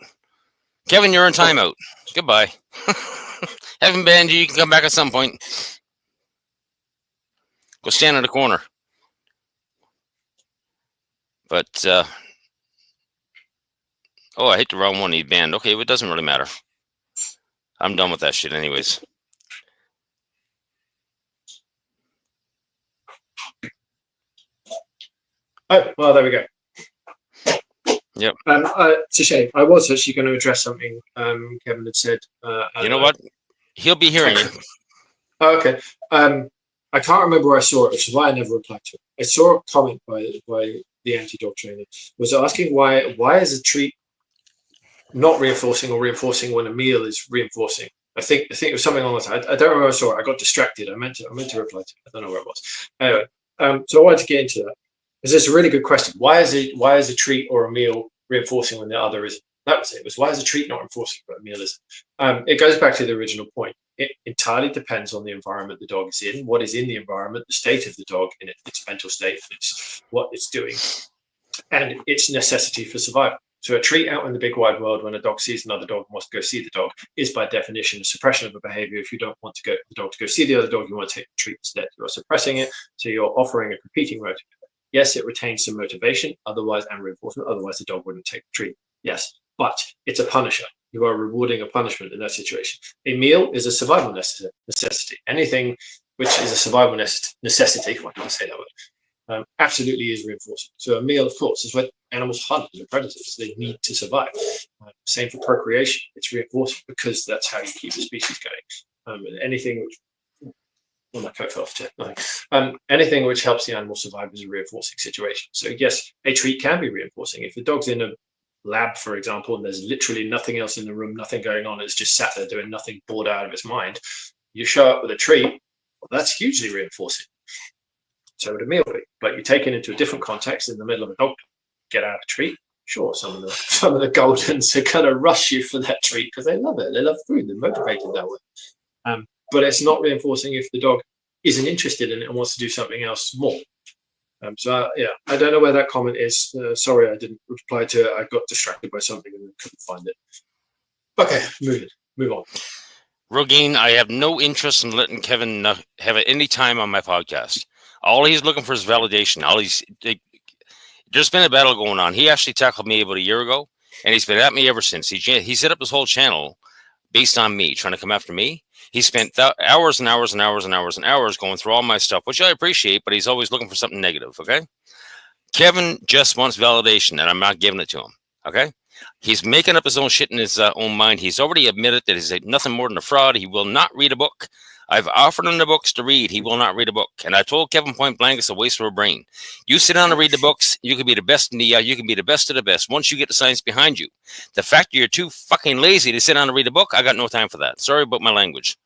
Kevin, you're in timeout. Goodbye. Haven't banned you. You can come back at some point. Go stand in the corner. But I hit the wrong one. He banned. Okay, well, it doesn't really matter. I'm done with that shit, anyways. Oh, well, there we go. Yep. It's a shame. I was actually going to address something Kevin had said. You know what? He'll be hearing you. Oh, okay. I can't remember where I saw it, which is why I never replied to it. I saw a comment by the anti-dog trainer. Was asking why is a treat not reinforcing or reinforcing when a meal is reinforcing? I think it was something along the lines. I don't remember. I saw it. I got distracted. I meant to reply to it. I don't know where it was. Anyway, so I wanted to get into that. This is a really good question. Why is a treat or a meal reinforcing when the other isn't? That was it. It was why is a treat not reinforcing but a meal isn't? It goes back to the original point. It entirely depends on the environment the dog is in, what is in the environment, the state of the dog in its mental state, what it's doing, and its necessity for survival. So a treat out in the big wide world when a dog sees another dog and wants to go see the dog is by definition a suppression of a behavior. If you don't want the dog to go see the other dog, you want to take the treat instead. You're suppressing it, so you're offering a competing motive. Yes, it retains some motivation, otherwise, and reinforcement. Otherwise, the dog wouldn't take the treat. Yes, but it's a punisher. You are rewarding a punishment in that situation. A meal is a survival necessity. Anything which is a survival necessity, if I can say that word, absolutely is reinforcing. So a meal, of course, is what animals hunt as predators. They need to survive. Same for procreation. It's reinforcing because that's how you keep the species going. Anything which my coat fell off. Anything which helps the animal survive is a reinforcing situation. So yes, a treat can be reinforcing. If the dog's in a lab, for example, and there's literally nothing else in the room, nothing going on, it's just sat there doing nothing, bored out of its mind, you show up with a treat, well, that's hugely reinforcing. So would a meal be. But you take it into a different context in the middle of a dog, get out a treat. Sure, some of the Goldens are going to rush you for that treat because they love it. They love food. They're motivated that way. But it's not reinforcing if the dog isn't interested in it and wants to do something else more. I don't know where that comment is. Sorry, I didn't reply to it. I got distracted by something and couldn't find it. Okay, move on. Rogaine, I have no interest in letting Kevin have any time on my podcast. All he's looking for is validation. There's been a battle going on. He actually tackled me about a year ago. and he's been at me ever since. He set up his whole channel based on me, trying to come after me. He spent hours and hours and hours and hours and hours going through all my stuff, which I appreciate, but he's always looking for something negative, okay? Kevin just wants validation, and I'm not giving it to him, okay? He's making up his own shit in his own mind. He's already admitted that he's nothing more than a fraud. He will not read a book. I've offered him the books to read. He will not read a book. And I told Kevin point blank, it's a waste of a brain. You sit down and read the books, you can be the best in the you can be the best of the best once you get the science behind you. The fact you're too fucking lazy to sit down and read a book, I got no time for that. Sorry about my language.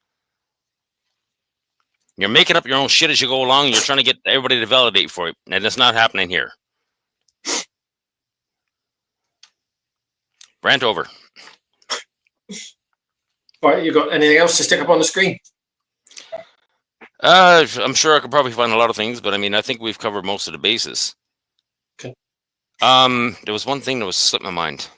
You're making up your own shit as you go along. You're trying to get everybody to validate for you, and it's not happening here. Rant over. All right, you got anything else to stick up on the screen? I'm sure I could probably find a lot of things, but I mean, I think we've covered most of the bases. Okay. There was one thing that was slipped my mind.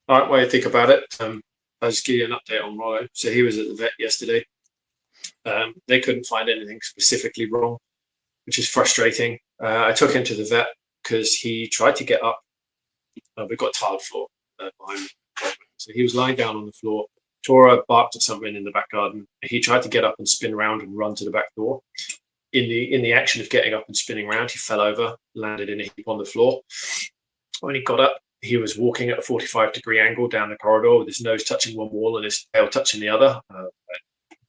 All right, while you think about it, I'll just give you an update on Rollo. So he was at the vet yesterday. They couldn't find anything specifically wrong, which is frustrating. I took him to the vet because he tried to get up. We've got tiled floor behind me. So he was lying down on the floor. Tora barked at something in the back garden. He tried to get up and spin around and run to the back door. In the action of getting up and spinning around, he fell over, landed in a heap on the floor. When he got up, he was walking at a 45-degree angle down the corridor with his nose touching one wall and his tail touching the other.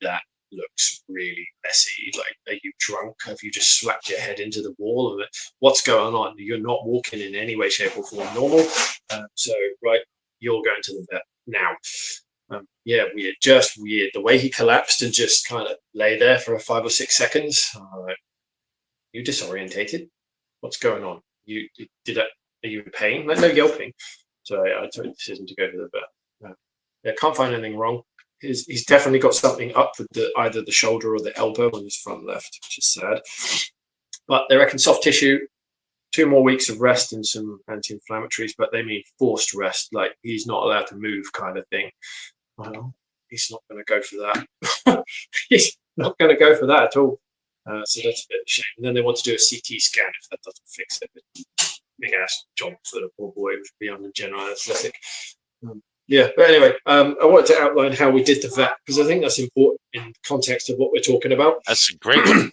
That looks really messy. Like, are you drunk? Have you just slapped your head into the wall? What's going on? You're not walking in any way, shape, or form normal. So, right, you're going to the vet now. Yeah, weird, just weird. The way he collapsed and just kind of lay there for 5 or 6 seconds. You disorientated? What's going on? Are you in pain? Like, no yelping. So I took the decision to go to the vet. Yeah, can't find anything wrong. He's definitely got something up with either the shoulder or the elbow on his front left, which is sad. But they reckon soft tissue, 2 more weeks of rest and some anti-inflammatories, but they mean forced rest, like he's not allowed to move kind of thing. Well, he's not going to go for that. He's not going to go for that at all. So that's a bit of a shame. And then they want to do a CT scan if that doesn't fix it. Big ass job for the poor boy, which would be on the general anesthetic. Yeah, but anyway, I wanted to outline how we did the vet because I think that's important in context of what we're talking about. That's a great one.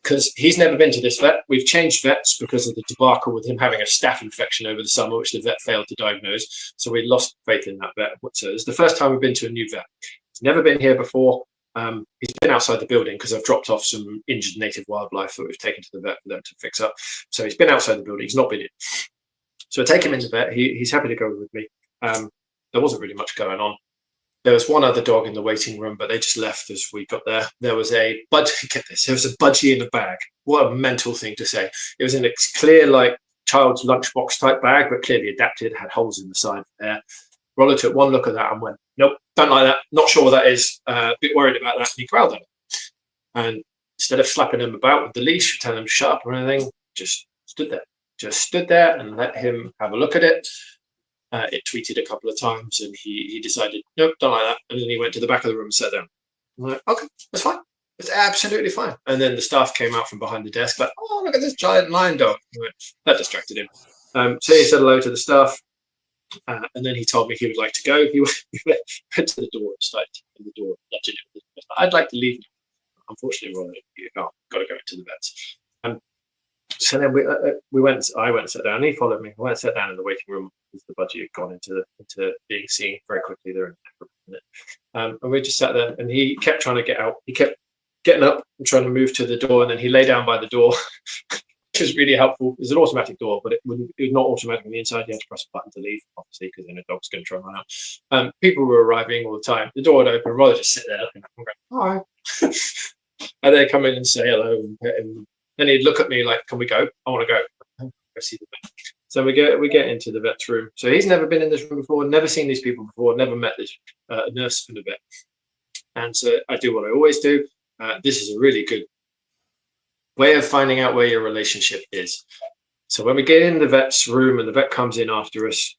Because he's never been to this vet. We've changed vets because of the debacle with him having a staph infection over the summer, which the vet failed to diagnose. So we lost faith in that vet. So it's the first time we've been to a new vet. He's never been here before. He's been outside the building because I've dropped off some injured native wildlife that we've taken to the vet for them to fix up. So he's been outside the building. He's not been in. So I take him in the vet. He's happy to go with me. There wasn't really much going on. There was one other dog in the waiting room, but they just left as we got there. There was a get this. There was a budgie in a bag. What a mental thing to say. It was in a clear, like child's lunchbox type bag, but clearly adapted. Had holes in the side there. Rollo took one look at that and went, "Nope, don't like that. Not sure what that is. A bit worried about that." And he growled at it. And instead of slapping him about with the leash, telling him to shut up or anything, just stood there. Just stood there and let him have a look at it. It tweeted a couple of times and he decided, nope, don't like that. And then he went to the back of the room and sat down. I'm like, okay, that's fine. It's absolutely fine. And then the staff came out from behind the desk, like, oh, look at this giant lion dog. That distracted him. So he said hello to the staff. And then he told me he would like to go. He went to the door and started tapping the door. I'd like to leave. Unfortunately, well, you can't. Got to go into the vets. So then we went. I went and sat down. And he followed me. I went and sat down in the waiting room because the budgie had gone into being seen very quickly there in a minute. And we just sat there. And he kept trying to get out. He kept getting up and trying to move to the door. And then he lay down by the door, which was really helpful. It's an automatic door, but it was not automatic on the inside. You had to press a button to leave, obviously, because then a dog's going to try and run out. People were arriving all the time. The door would open. Rather just sit there looking at him and go, hi. And they'd come in and say hello and pet him. Then he'd look at me like, can we go? I want to go. Go see the vet. So we get into the vet's room. So he's never been in this room before, never seen these people before, never met this nurse and a vet. And so I do what I always do. This is a really good way of finding out where your relationship is. So when we get in the vet's room and the vet comes in after us,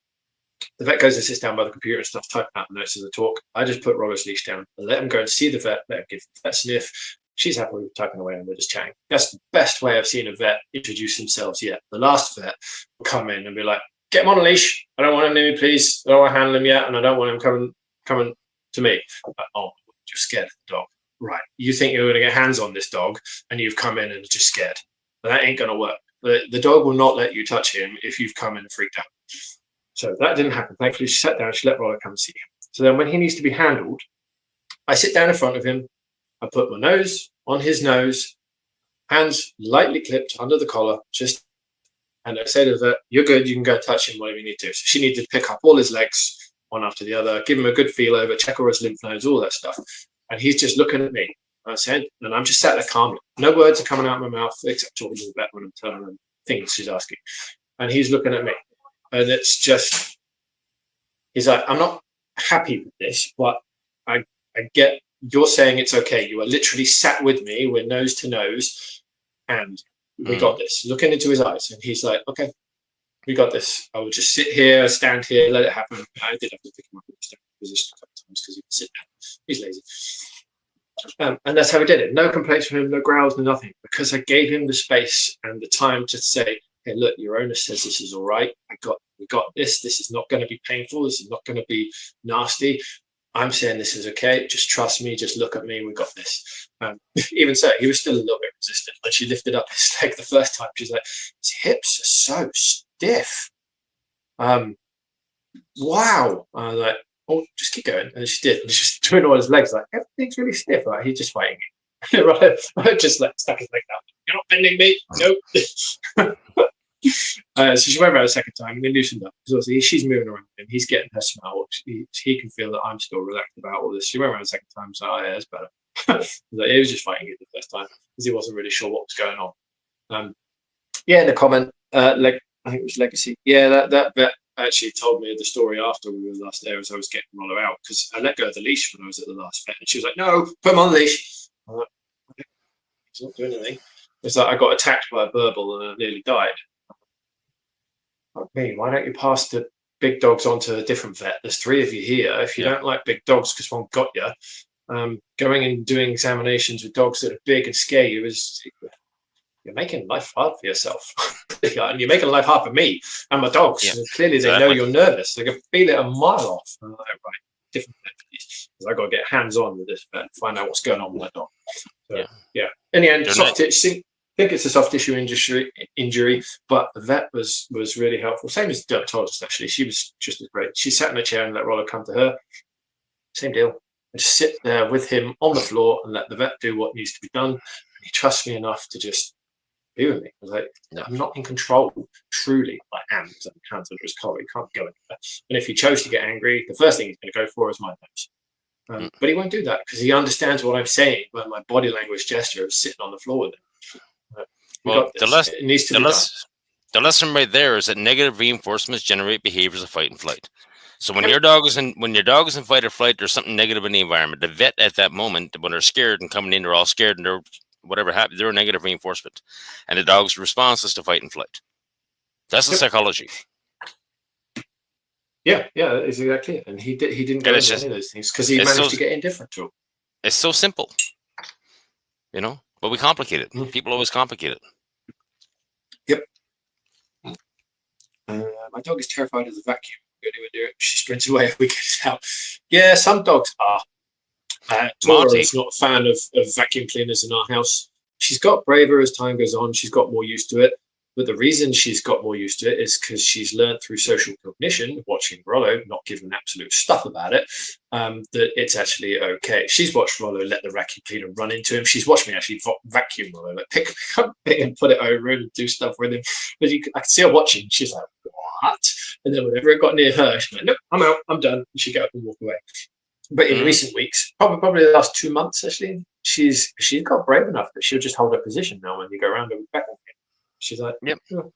the vet goes and sits down by the computer and starts typing out the notes as I talk. I just put Rollo's leash down and let him go and see the vet, let him give the vet a sniff. She's happy with typing away and we're just chatting. That's the best way I've seen a vet introduce themselves yet. The last vet will come in and be like, get him on a leash. I don't want him near me, please. I don't want to handle him yet, and I don't want him coming to me. Oh, you're scared of the dog. Right. You think you're going to get hands on this dog, and you've come in and are just scared. But that ain't going to work. The dog will not let you touch him if you've come in and freaked out. So that didn't happen. Thankfully, she sat down. She let Roller come see him. So then when he needs to be handled, I sit down in front of him. I put my nose on his nose, hands lightly clipped under the collar, and I say to her, you're good. You can go touch him whatever you need to. So she needed to pick up all his legs, one after the other, give him a good feel over, check all his lymph nodes, all that stuff. And he's just looking at me. And I'm just sat there calmly. No words are coming out of my mouth except talking to the vet when I'm telling him things she's asking. And he's looking at me. And it's just, he's like, I'm not happy with this, but I get you're saying it's okay. You are literally sat with me. We're nose to nose. And we got this. Looking into his eyes. And he's like, okay, we got this. I will just sit here, stand here, let it happen. I did have to pick him up in the position a couple of times because he would sit down. He's lazy. And that's how we did it. No complaints from him, no growls, no nothing. Because I gave him the space and the time to say, hey, look, your owner says this is all right. We got this. This is not going to be painful. This is not going to be nasty. I'm saying this is okay. Just trust me. Just look at me. We got this. Even so, he was still a little bit resistant. When she lifted up his leg the first time, she's like, his hips are so stiff. Wow. I was like, oh, just keep going. And she did. And she's doing all his legs like, everything's really stiff. Like, he's just fighting it. Right? Just like stuck his leg down. You're not bending me. Nope. So she went around a second time and they loosened up. Because she's moving around and he's getting her smile. He can feel that I'm still relaxed about all this. She went around a second time, so yeah, it's better. He was just fighting it the first time because he wasn't really sure what was going on. Yeah, in the comment, I think it was Legacy. Yeah, that vet actually told me the story after we were last there as I was getting Rollo out because I let go of the leash when I was at the last vet and she was like, no, put him on the leash. I'm like, okay. He's not doing anything. It's like I got attacked by a burble and I nearly died. Like me, why don't you pass the big dogs on to a different vet? There's 3 of you here. If you don't like big dogs because one got you, going and doing examinations with dogs that are big and scare you you're making life hard for yourself. And you're making life hard for me and my dogs. Yeah. Clearly they know you're nervous. They can feel it a mile off. I'm like, right, different vet, because I've got to get hands on with this vet, find out what's going on with my dog. So, yeah. In the end, soft tissue. I think it's a soft tissue injury, but the vet was really helpful. Same as the dermatologist, actually. She was just as great. She sat in a chair and let Rollo come to her. Same deal. And just sit there with him on the floor and let the vet do what needs to be done. And he trusts me enough to just be with me. I was like, I'm not in control, truly. I am, because I'm hands under his collar. He can't go anywhere. And if he chose to get angry, the first thing he's going to go for is my nose. But he won't do that because he understands what I'm saying when my body language gesture is sitting on the floor with him. Well, the lesson right there is that negative reinforcements generate behaviors of fight and flight. So when your dog is in fight or flight, there's something negative in the environment. The vet at that moment, when they're scared and coming in, they're all scared and they're whatever happened, they're a negative reinforcement, and the dog's response is to fight and flight. That's the psychology. Yeah, exactly. And he didn't go into any of those things because he managed to get indifferent to it. It's so simple, but we complicate it. People always complicate it. Yep. My dog is terrified of the vacuum. She sprints away if we get it out. Yeah, some dogs are. Tora is not a fan of vacuum cleaners in our house. She's got braver as time goes on. She's got more used to it. But the reason she's got more used to it is because she's learned through social cognition, watching Rollo, not giving absolute stuff about it, that it's actually okay. She's watched Rollo let the vacuum cleaner run into him. She's watched me actually vacuum Rollo, like pick up and put it over him and do stuff with him. But I can see her watching. She's like, what? And then whenever it got near her, she's like, nope, I'm out, I'm done. And she'd get up and walk away. But in recent weeks, probably the last 2 months, actually, she's got brave enough that she'll just hold her position now when you go around her with vacuum. She's like, yep. Oh.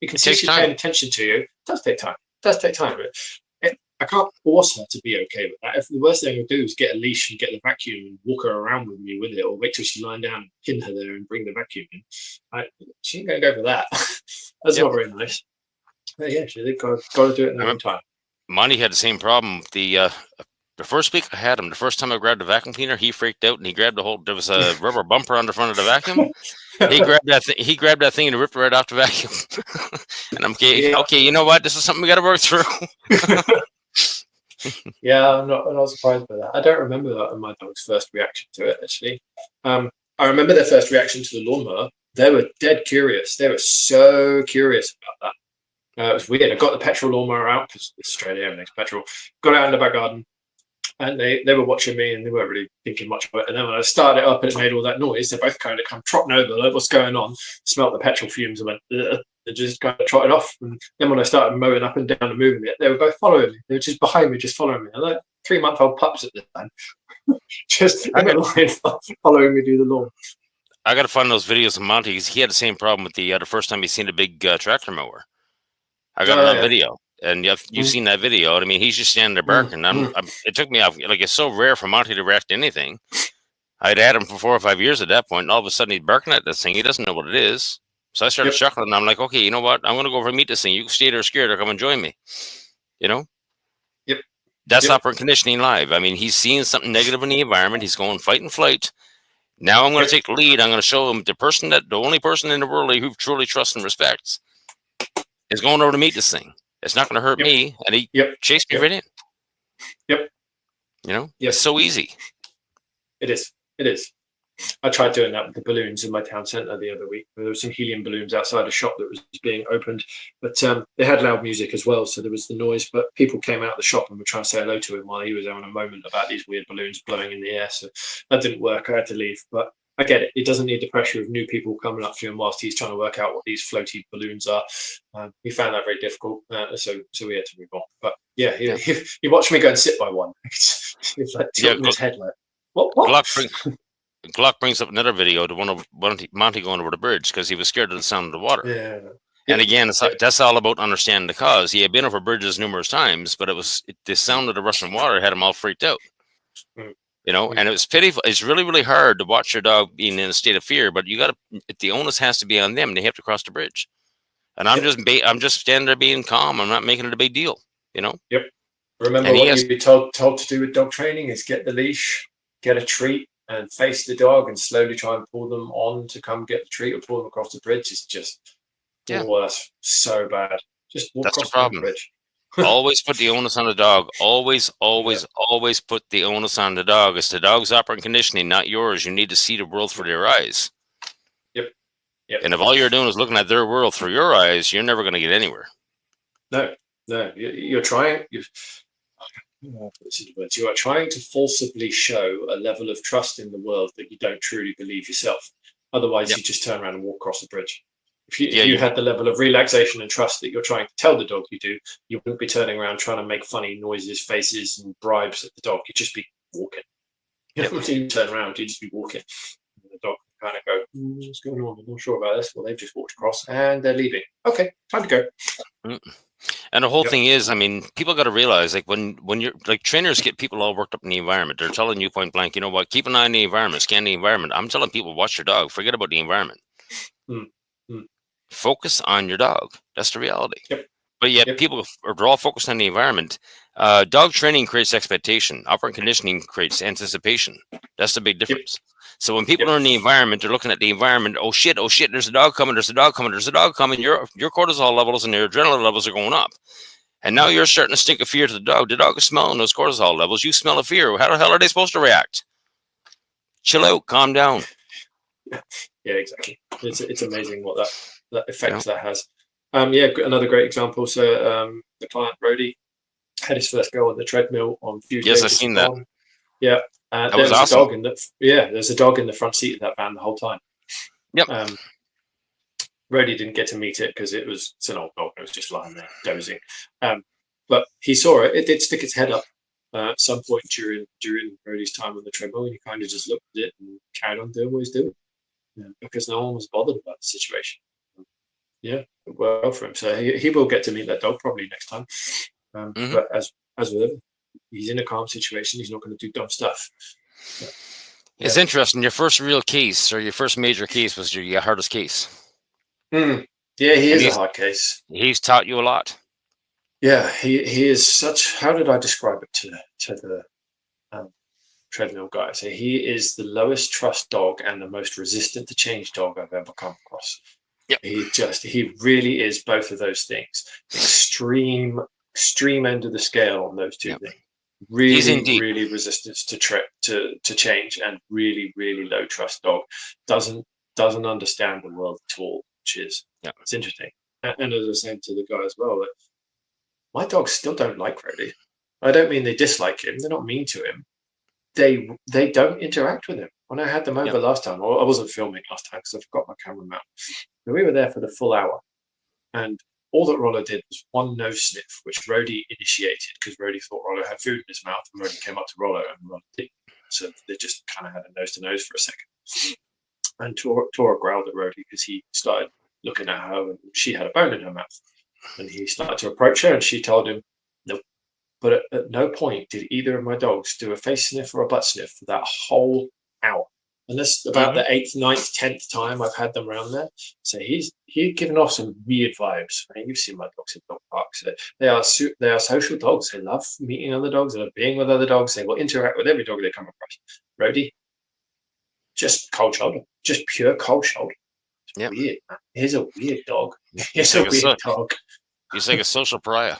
You can see she's paying attention to you. It does take time. I can't force her to be okay with that. If the worst thing I would do is get a leash and get the vacuum and walk her around with me with it, or wait till she's lying down and pin her there and bring the vacuum in. She ain't going to go for that. That's not very nice. But yeah, she's got to do it in her own time. Monty had the same problem. The first week I had him, the first time I grabbed the vacuum cleaner, he freaked out and he grabbed there was a rubber bumper on the front of the vacuum. He grabbed that thing and ripped it right off the vacuum. And I'm Yeah. okay, you know what? This is something we got to work through. Yeah, I'm not surprised by that. I don't remember that my dog's first reaction to it, actually. I remember their first reaction to the lawnmower. They were dead curious. They were so curious about that. It was weird. I got the petrol lawnmower out because Australia, everything's petrol. Got it out in the back garden, and they were watching me, and they weren't really thinking much of it. And then when I started it up and it made all that noise, they both kind of come trotting over, like, what's going on? Smelt the petrol fumes and went, ugh. They just kind of trotted off. And then when I started mowing up and down and moving it, they were both following me. They were just behind me, just following me. They're like 3-month-old pups at the time, just in a line following me do the lawn. I got to find those videos of Monty because he had the same problem with the first time he seen a big tractor mower. I got it on video, and you've seen that video. I mean, he's just standing there barking. It took me off. Like, it's so rare for Monty to react to anything. I'd had him for 4 or 5 years at that point, and all of a sudden he's barking at this thing. He doesn't know what it is. So I started chuckling, and I'm like, okay, you know what? I'm going to go over and meet this thing. You can stay there scared or come and join me. You know? Yep. That's operant conditioning live. I mean, he's seeing something negative in the environment. He's going fight and flight. Now I'm going to take the lead. I'm going to show him the only person in the world who truly trusts and respects is going over to meet this thing. It's not going to hurt me. And he chased me right in. Yep. You know? It's so easy. It is. It is. I tried doing that with the balloons in my town centre the other week. There were some helium balloons outside a shop that was being opened, but they had loud music as well, so there was the noise. But people came out of the shop and were trying to say hello to him while he was having a moment about these weird balloons blowing in the air. So that didn't work. I had to leave. But I get it. It doesn't need the pressure of new people coming up to him whilst he's trying to work out what these floaty balloons are. We found that very difficult, so we had to move on. But yeah, he watched me go and sit by one. He was like tilting his head like, what? Glock brings up another video to one of Monty going over the bridge because he was scared of the sound of the water. Yeah. And again, that's all about understanding the cause. He had been over bridges numerous times, but the sound of the rushing water had him all freaked out. You know, and it was pitiful. It's really, really hard to watch your dog being in a state of fear, but the onus has to be on them. They have to cross the bridge. And I'm just standing there being calm. I'm not making it a big deal, you know? Yep. Remember what you'd be told to do with dog training is get the leash, get a treat, and face the dog and slowly try and pull them on to come get the treat or pull them across the bridge. It's just, that's so bad. Just walk across the bridge. Always put the onus on the dog. Always put the onus on the dog. It's the dog's operant conditioning, not yours. You need to see the world through their eyes. Yep. And if all you're doing is looking at their world through your eyes, you're never going to get anywhere. No. You're trying. You are trying to forcibly show a level of trust in the world that you don't truly believe yourself. Otherwise, you just turn around and walk across the bridge. If you had the level of relaxation and trust that you're trying to tell the dog you do, you wouldn't be turning around trying to make funny noises, faces, and bribes at the dog. You'd just be walking. You don't turn around, you'd just be walking. And the dog would kind of go, what's going on? I'm not sure about this. Well, they've just walked across and they're leaving. Okay, time to go. And the whole thing is, I mean, people got to realize, like, when you're like, trainers get people all worked up in the environment. They're telling you point blank, you know what, keep an eye on the environment, scan the environment. I'm telling people, watch your dog, forget about the environment. Focus on your dog. That's the reality. But yet people are all focused on the environment. Dog training creates expectation. Operant conditioning creates anticipation. That's the big difference. So when people are in the environment, they're looking at the environment. Oh shit! There's a dog coming. There's a dog coming. Your cortisol levels and your adrenaline levels are going up, and now you're starting to stink of fear to the dog. The dog is smelling those cortisol levels. You smell a fear. How the hell are they supposed to react? Chill out. Calm down. Yeah, exactly. It's amazing what that effect that has. Another great example. So the client Brody had his first go on the treadmill on Tuesday. Yes, I've seen that. Yeah. That was awesome. There's a dog in the front seat of that van the whole time. Brody didn't get to meet it because it's an old dog. It was just lying there dozing. But he saw it. It did stick its head up at some point during Brody's time on the treadmill, and he kind of just looked at it and carried on doing what he's doing because no one was bothered about the situation. Well for him. So he will get to meet that dog probably next time. But as with him, he's in a calm situation. He's not going to do dumb stuff. It's interesting. Your first real case or your first major case was your hardest case. Yeah, he is a hard case. He's taught you a lot. Yeah, he is such. How did I describe it to treadmill guy. So he is the lowest trust dog and the most resistant to change dog I've ever come across. Yep. He really is both of those things. Extreme end of the scale on those two Yep. things. He's Really, indeed. really resistance to change, and really, really low trust dog. Doesn't understand the world at all, which is it's interesting. And as I was saying to the guy as well, that my dogs still don't like Rody. I don't mean they dislike him. They're not mean to him. They don't interact with him. When I had them over last time, I wasn't filming last time because I forgot my camera mount. But we were there for the full hour, and all that Rollo did was one nose sniff, which Rody initiated because Rody thought Rollo had food in his mouth, and Rody came up to Rollo and Rollo didn't. So they just kind of had a nose to nose for a second. And Tora growled at Rody because he started looking at her, and she had a bone in her mouth. And he started to approach her, and she told him, nope. But at no point did either of my dogs do a face sniff or a butt sniff for that whole hour. And that's about the 8th, 9th, 10th time I've had them around there. So he'd given off some weird vibes. I mean, you've seen my dogs in dog parks. They are social dogs. They love meeting other dogs. They love being with other dogs. They will interact with every dog they come across. Rody, just cold shoulder, just pure cold shoulder. It's weird, man. He's a weird dog. He's a weird dog. He's like a social pariah.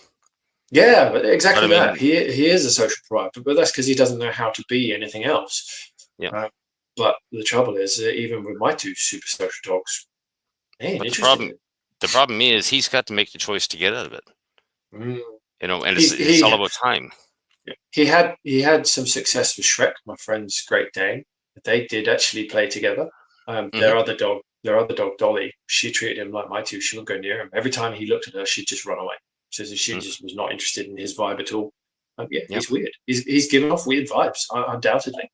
Yeah, but exactly that. He is a social pariah, but that's because he doesn't know how to be anything else. Yeah. But the trouble is, even with my two super social dogs, but the problem is he's got to make the choice to get out of it. You know, and it's all about time. He had some success with Shrek, my friend's Great Dane. They did actually play together. Their other dog, Dolly, she treated him like my two. She wouldn't go near him. Every time he looked at her, she'd just run away. So she just was not interested in his vibe at all. He's weird. He's giving off weird vibes, undoubtedly.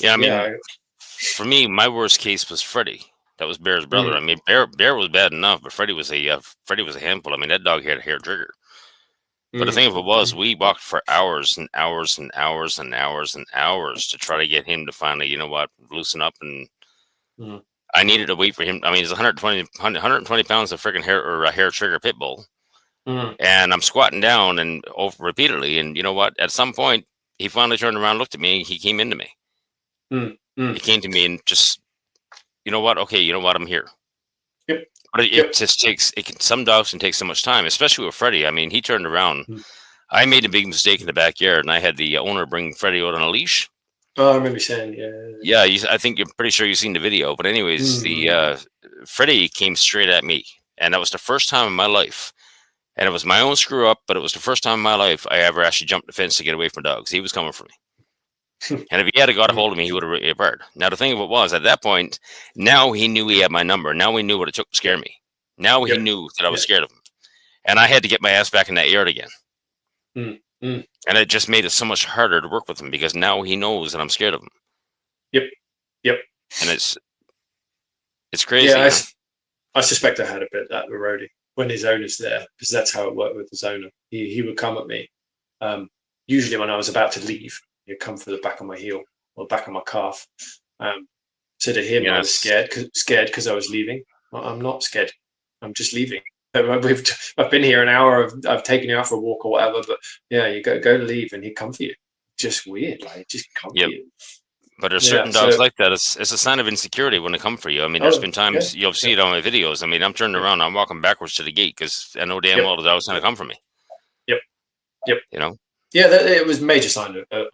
I mean, for me, my worst case was Freddie. That was Bear's brother. I mean, Bear was bad enough, but Freddie was a handful. I mean, that dog had a hair trigger. But the thing of it was, we walked for hours and hours and hours and hours and hours to try to get him to finally, you know what, loosen up. And I needed to wait for him. I mean, it's 120 pounds of freaking hair or a hair trigger pit bull. And I'm squatting down and over repeatedly. And you know what? At some point, he finally turned around, looked at me, and he came into me. He came to me and just, you know what? Okay, you know what? I'm here. Yep. But it just takes. Some dogs can take so much time, especially with Freddie. I mean, he turned around. I made a big mistake in the backyard, and I had the owner bring Freddie out on a leash. Oh, I remember saying, yeah. I think you're pretty sure you've seen the video. But anyways, the Freddie came straight at me, and that was the first time in my life. And it was my own screw up, but it was the first time in my life I ever actually jumped the fence to get away from dogs. He was coming for me. And if he had got a hold of me, he would have ripped me apart. Now, the thing of it was, at that point, now he knew he had my number. Now he knew what it took to scare me. Now he knew that I was scared of him. And I had to get my ass back in that yard again. And it just made it so much harder to work with him because now he knows that I'm scared of him. Yep. And it's crazy. Yeah, I suspect I had a bit of that with Rody when his owner's there, because that's how it worked with his owner. He would come at me. Usually when I was about to leave, he'd come for the back of my heel or back of my calf. So to him, I was scared because I was leaving. Well, I'm not scared. I'm just leaving. I've been here an hour. I've taken you out for a walk or whatever. But yeah, you go to leave, and he'd come for you. Just weird, like just come for you. But there's certain dogs like that. It's a sign of insecurity when they come for you. I mean, there's been times you'll see it on my videos. I mean, I'm turning around, I'm walking backwards to the gate because I know damn well the dog's going to come for me. Yep. You know. Yeah, it was a major sign of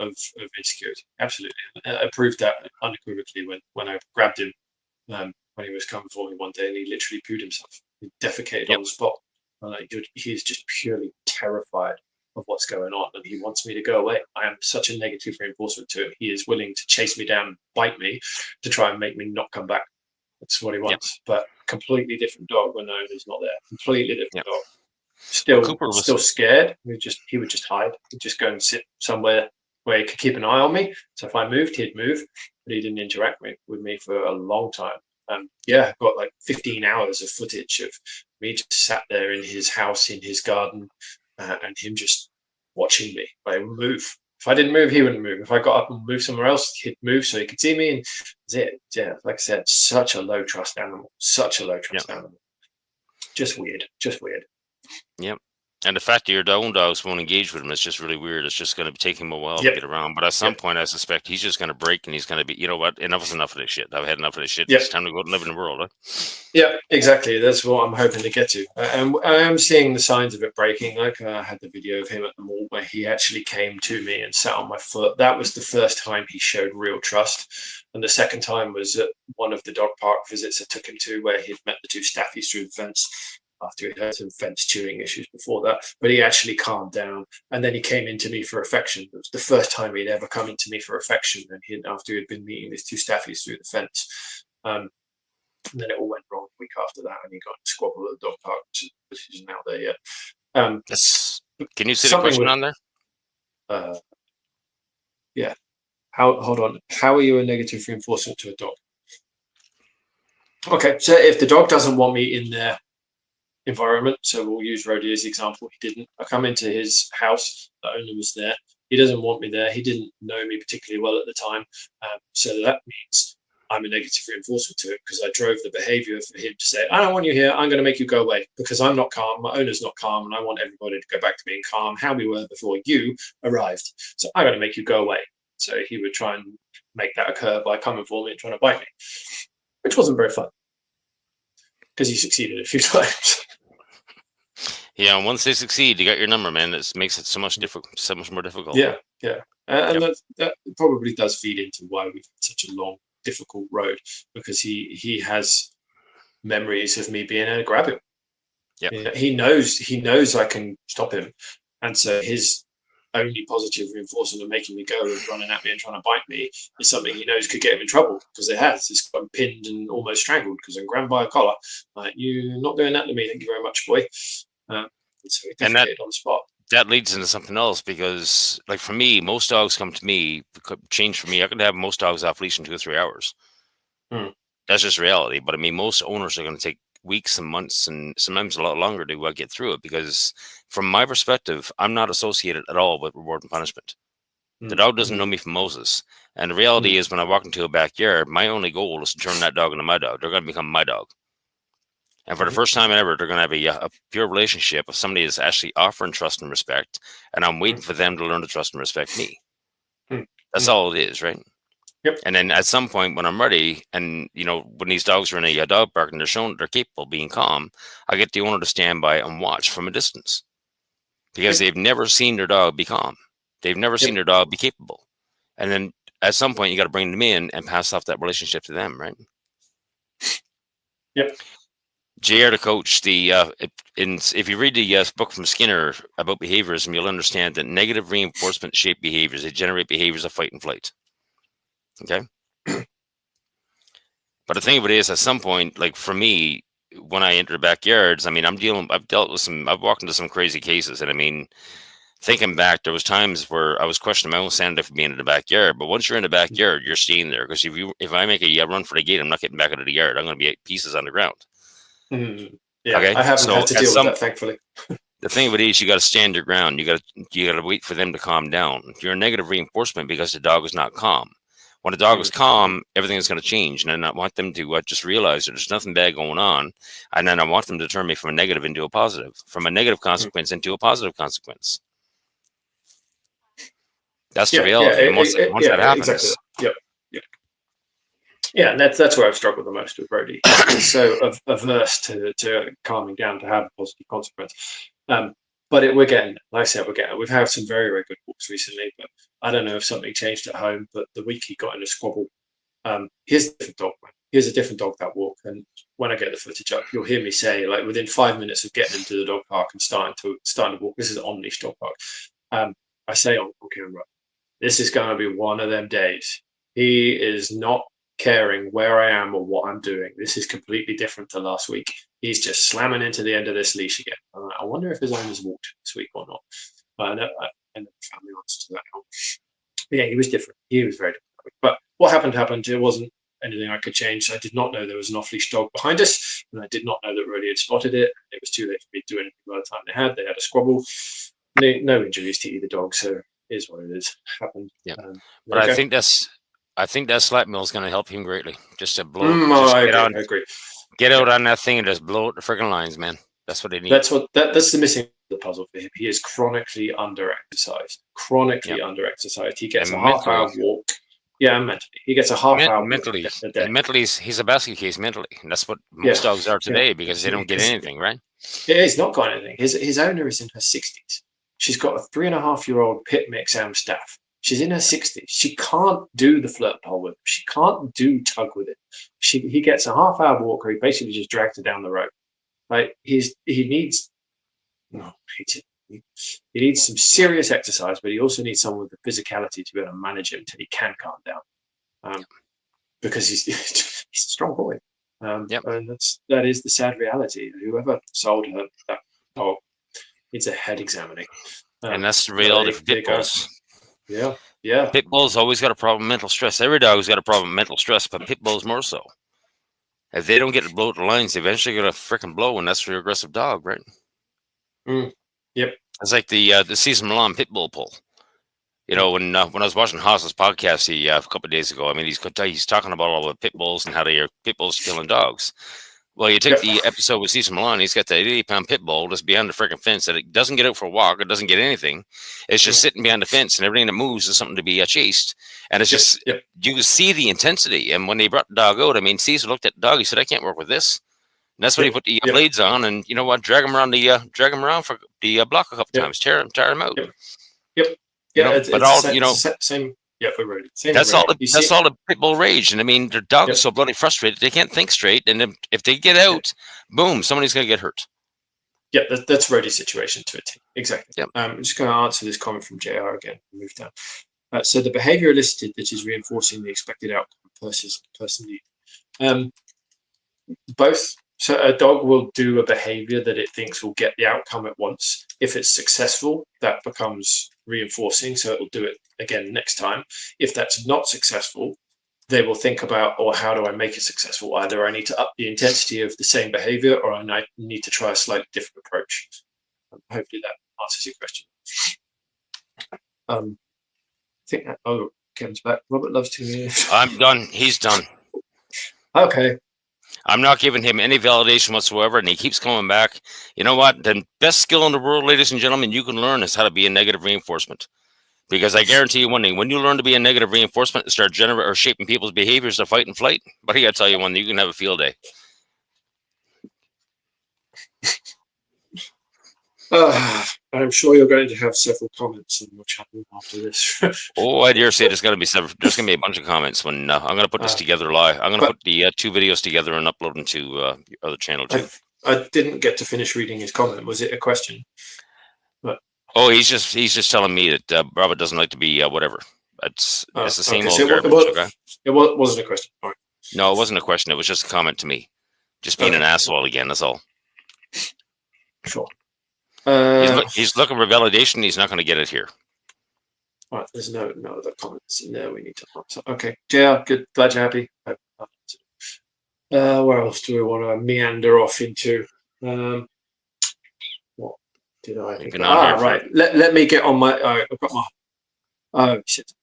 insecurity. Absolutely, I proved that unequivocally when I grabbed him when he was coming for me one day, and he literally pooed himself. He defecated on the spot. He's just purely terrified of what's going on, and he wants me to go away. I am such a negative reinforcement to him. He is willing to chase me down and bite me to try and make me not come back. That's what he wants. But completely different dog when the owner's not there. Completely different dog. Still scared. He would just hide. He'd just go and sit somewhere where he could keep an eye on me. So if I moved, he'd move, but he didn't interact with me for a long time. I've got like 15 hours of footage of me just sat there in his house, in his garden, and him just watching me. I would move. If I didn't move, he wouldn't move. If I got up and moved somewhere else, he'd move so he could see me. And that's it. Yeah, like I said, such a low trust animal. Such a low trust animal. Just weird. Yep. And the fact that your own dogs won't engage with him is just really weird. It's just going to take him a while Yep. to get around. But at some Yep. point, I suspect he's just going to break and he's going to be, you know what? Enough is enough of this shit. I've had enough of this shit. Yep. It's time to go out and live in the world. Huh? Yeah, exactly. That's what I'm hoping to get to. And I am seeing the signs of it breaking. Like I had the video of him at the mall where he actually came to me and sat on my foot. That was the first time he showed real trust. And the second time was at one of the dog park visits I took him to where he'd met the two staffies through the fence after he'd had some fence chewing issues before that. But he actually calmed down. And then he came into me for affection. It was the first time he'd ever come into me for affection. And after he'd been meeting these two staffies through the fence. And then it all went wrong a week after that, and he got a squabble at the dog park, which isn't out there yet. Can you see the question on there? Yeah. Hold on. How are you a negative reinforcement to a dog? Okay, so if the dog doesn't want me in their environment, so we'll use Rhodey as the example. He didn't. I come into his house. The owner was there. He doesn't want me there. He didn't know me particularly well at the time, so that means I'm a negative reinforcement to it because I drove the behavior for him to say, I don't want you here. I'm going to make you go away because I'm not calm. My owner's not calm. And I want everybody to go back to being calm, how we were before you arrived. So I'm going to make you go away. So he would try and make that occur by coming for me and trying to bite me, which wasn't very fun because he succeeded a few times. Yeah, and once they succeed, you got your number, man. It makes it so much more difficult. Yeah. And that probably does feed into why we've had such a long, difficult road, because he has memories of me being able to grab him. Yeah, he knows I can stop him, and so his only positive reinforcement of making me go and running at me and trying to bite me is something he knows could get him in trouble, because it has. It's got him pinned and almost strangled because I'm grabbed by a collar. Like, you're not doing that to me, thank you very much, boy. So he defecated on the spot. That leads into something else, because, like, for me, most dogs come to me, change for me. I could have most dogs off leash in 2 or 3 hours. That's just reality. But I mean, most owners are going to take weeks and months and sometimes a lot longer to get through it, because from my perspective, I'm not associated at all with reward and punishment. The dog doesn't know me from Moses. And the reality is, when I walk into a backyard, my only goal is to turn that dog into my dog. They're going to become my dog. And for the first time ever, they're going to have a pure relationship with somebody that's actually offering trust and respect. And I'm waiting for them to learn to trust and respect me. That's all it is, right? Yep. And then at some point when I'm ready, and, you know, when these dogs are in a dog park and they're shown that they're capable of being calm, I get the owner to stand by and watch from a distance, because they've never seen their dog be calm. They've never seen their dog be capable. And then at some point you got to bring them in and pass off that relationship to them, right? Yep. JR, the coach, if you read the book from Skinner about behaviorism, you'll understand that negative reinforcement shape behaviors. They generate behaviors of fight and flight. Okay. But the thing of it is, at some point, like for me, when I enter backyards, I mean, I've walked into some crazy cases. And I mean, thinking back, there was times where I was questioning my own sanity for being in the backyard. But once you're in the backyard, you're staying there. Because if I make a run for the gate, I'm not getting back out of the yard. I'm going to be pieces on the ground. Yeah, okay? I haven't had to deal with that, thankfully. The thing of it is, you got to stand your ground. You got to wait for them to calm down. You're a negative reinforcement because the dog is not calm. When the dog is calm, everything is going to change. And then I want them to just realize that there's nothing bad going on. And then I want them to turn me from a negative into a positive, from a negative consequence into a positive consequence. That's the reality. And once that happens. Exactly. Yeah, and that's where I've struggled the most with Brody. He's so averse to calming down to have a positive consequence. But we're getting, like I said, we've had some very, very good walks recently, but I don't know if something changed at home. But the week he got in a squabble, here's a different dog, man. Here's a different dog that walk. And when I get the footage up, you'll hear me say, like, within 5 minutes of getting into the dog park and starting to walk, this is an on-leash dog park. I say on camera, this is going to be one of them days. He is not caring where I am or what I'm doing. This is completely different to last week. He's just slamming into the end of this leash again. I wonder if his owner's walked this week or not. I never found the answer to that now. But yeah, he was different. He was very different. But what happened. It wasn't anything I could change. I did not know there was an off-leash dog behind us, and I did not know that Roddy had spotted it. It was too late for me to do anything by the time they had a squabble. No injuries to either dog, so it is what it is. Happened. Yeah. But I think that slap mill is going to help him greatly. Just to blow. I agree. Get out on that thing and just blow out the freaking lines, man. That's what they need. That's the missing the puzzle for him. He is chronically under-exercised. Chronically under-exercised. He gets And a mentally, half-hour walk. Yeah, mentally. He gets a half-hour walk mentally, a day. mentally, he's a basket case mentally, and that's what Yeah, most dogs are yeah. today because they don't get anything, right? Yeah, he's not got anything. His owner is in her 60s. She's got a 3.5-year-old pit mix Amstaff. She's in her 60s. She can't do the flirt pole with him. She can't do tug with it. He gets a half-hour walk where he basically just drags her down the road. Like he needs, no, he needs some serious exercise, but he also needs someone with the physicality to be able to manage him until he can calm down. Because he's a strong boy. And that is the sad reality. Whoever sold her that dog needs a head examining. And that's the reality for pit bulls. Yeah. Pit bulls always got a problem with mental stress. Every dog's got a problem with mental stress, but pit bulls more so. If they don't get to blow the lines, they eventually going to freaking blow, and that's for your aggressive dog, right? Yep. It's like the Cesar Millan pit bull pull. You know, when I was watching Haas's podcast a couple of days ago, I mean, he's talking about all the pit bulls and how pit bulls killing dogs. Well, you take the episode with Cesar Millan, he's got that 80-pound pit bull just behind the freaking fence that it doesn't get out for a walk, it doesn't get anything. It's just sitting behind the fence, and everything that moves is something to be chased. And it's just, you can see the intensity. And when they brought the dog out, I mean, Cesar looked at the dog, he said, I can't work with this. And that's when he put the blades on, and you know what? Drag him around for the block a couple times, tire him out. Yep. Yeah, you know, but all same. Yeah, we're ready. That's all the pit bull rage, and I mean, their dog is so bloody frustrated they can't think straight, and if they get out, boom, somebody's gonna get hurt. Yeah, that's Rhodey's situation to a T. Exactly. Yep. I'm just going to answer this comment from JR again. Move down. So the behavior listed that is reinforcing the expected outcome versus person need. Both. So a dog will do a behavior that it thinks will get the outcome at once. If it's successful, that becomes reinforcing, so it will do it again next time. If that's not successful, they will think about, how do I make it successful? Either I need to up the intensity of the same behavior, or I need to try a slightly different approach. Hopefully that answers your question. I think that, Kevin's back. Robert loves to. I'm done. He's done. Okay. I'm not giving him any validation whatsoever, and he keeps coming back. You know what? The best skill in the world, ladies and gentlemen, you can learn is how to be a negative reinforcement. Because I guarantee you one thing, when you learn to be a negative reinforcement and start shaping people's behaviors to fight and flight, but I got to tell you one thing, you can have a field day. I'm sure you're going to have several comments on your channel after this. I dare say there's going to be a bunch of comments when I'm going to put this together live. I'm going to put the 2 videos together and upload them to your other channel too. I didn't get to finish reading his comment. Was it a question? He's just telling me that Robert doesn't like to be whatever. It's the same old garbage. It wasn't a question. All right. No, it wasn't a question. It was just a comment to me. Just being an asshole again. That's all. Sure. He's looking for validation. He's not going to get it here. All right. There's no other comments in there we need to answer. Okay. Yeah. Good. Glad you're happy. Where else do we want to meander off into? What did I think? Right. Let me get on my. I've got my. Oh shit.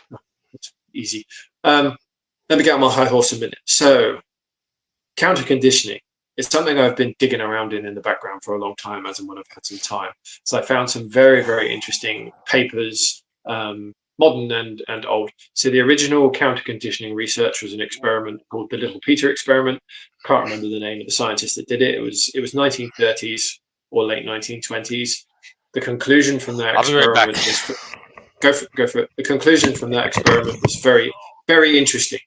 That's easy. Let me get on my high horse a minute. So, counter conditioning. It's something I've been digging around in the background for a long time, as and when I've had some time. So I found some very, very interesting papers, modern and old. So the original counter conditioning research was an experiment called the Little Peter experiment. Can't remember the name of the scientist that did it. It was 1930s or late 1920s. The conclusion from that experiment was go for it. The conclusion from that experiment was very, very interesting.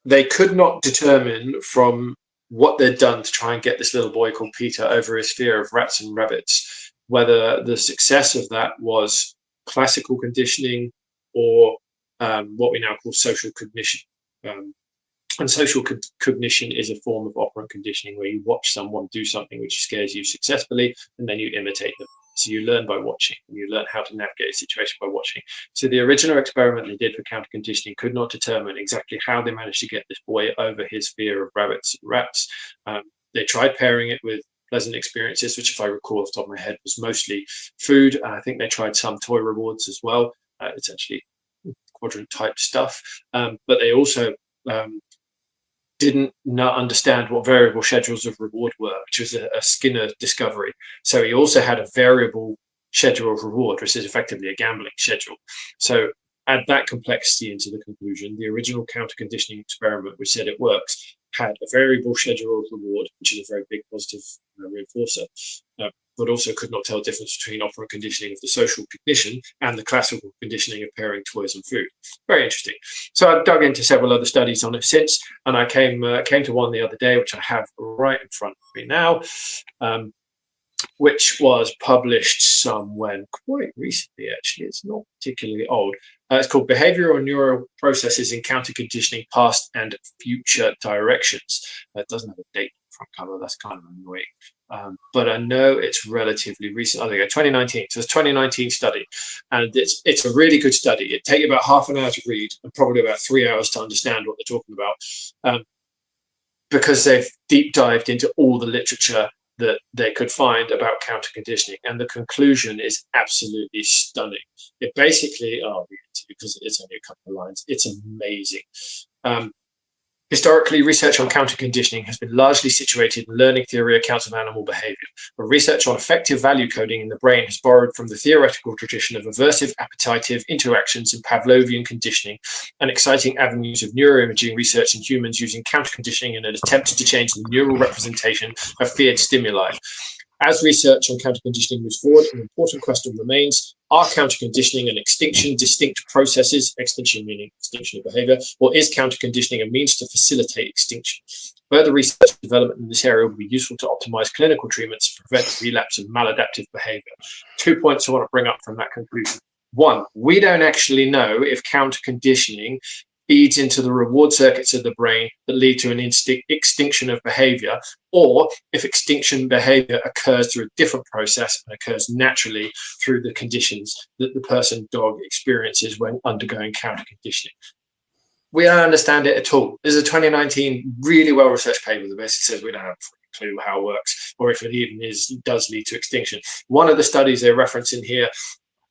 They could not determine from what they'd done to try and get this little boy called Peter over his fear of rats and rabbits, whether the success of that was classical conditioning or what we now call social cognition. And social cognition is a form of operant conditioning where you watch someone do something which scares you successfully, and then you imitate them. So you learn by watching, and you learn how to navigate a situation by watching. So the original experiment they did for counter conditioning could not determine exactly how they managed to get this boy over his fear of rabbits and rats. They tried pairing it with pleasant experiences, which, if I recall off the top of my head, was mostly food. I think they tried some toy rewards as well, essentially quadrant type stuff. But they also didn't not understand what variable schedules of reward were, which was a Skinner discovery. So he also had a variable schedule of reward, which is effectively a gambling schedule. So add that complexity into the conclusion. The original counter conditioning experiment, which said it works, had a variable schedule of reward, which is a very big positive reinforcer, but also could not tell the difference between operant conditioning of the social cognition and the classical conditioning of pairing toys and food. Very interesting. So I've dug into several other studies on it since, and I came to one the other day, which I have right in front of me now, which was published somewhere quite recently, actually. It's not particularly old. It's called Behavioral and Neural Processes in Counter Conditioning Past and Future Directions. It doesn't have a date front cover. That's kind of annoying. But I know it's relatively recent. I think 2019. So it's a 2019 study. And it's a really good study. It'd take you about half an hour to read and probably about 3 hours to understand what they're talking about. Because they've deep dived into all the literature that they could find about counter conditioning, and the conclusion is absolutely stunning. It basically, I'll read it to you because it's only a couple of lines. It's amazing. Historically, research on counter conditioning has been largely situated in learning theory accounts of animal behavior, but research on effective value coding in the brain has borrowed from the theoretical tradition of aversive appetitive interactions in Pavlovian conditioning and exciting avenues of neuroimaging research in humans using counter conditioning in an attempt to change the neural representation of feared stimuli. As research on counter conditioning moves forward, an important question remains: are counter conditioning and extinction distinct processes, extinction meaning extinction of behavior, or is counter conditioning a means to facilitate extinction? Further research and development in this area will be useful to optimize clinical treatments to prevent relapse of maladaptive behavior. 2 points I want to bring up from that conclusion. One, we don't actually know if counter conditioning feeds into the reward circuits of the brain that lead to an extinction of behavior, or if extinction behavior occurs through a different process and occurs naturally through the conditions that the person dog experiences when undergoing counter conditioning. We don't understand it at all. There's a 2019 really well researched paper that basically says we don't have a clue how it works, or if it even does lead to extinction. One of the studies they reference in here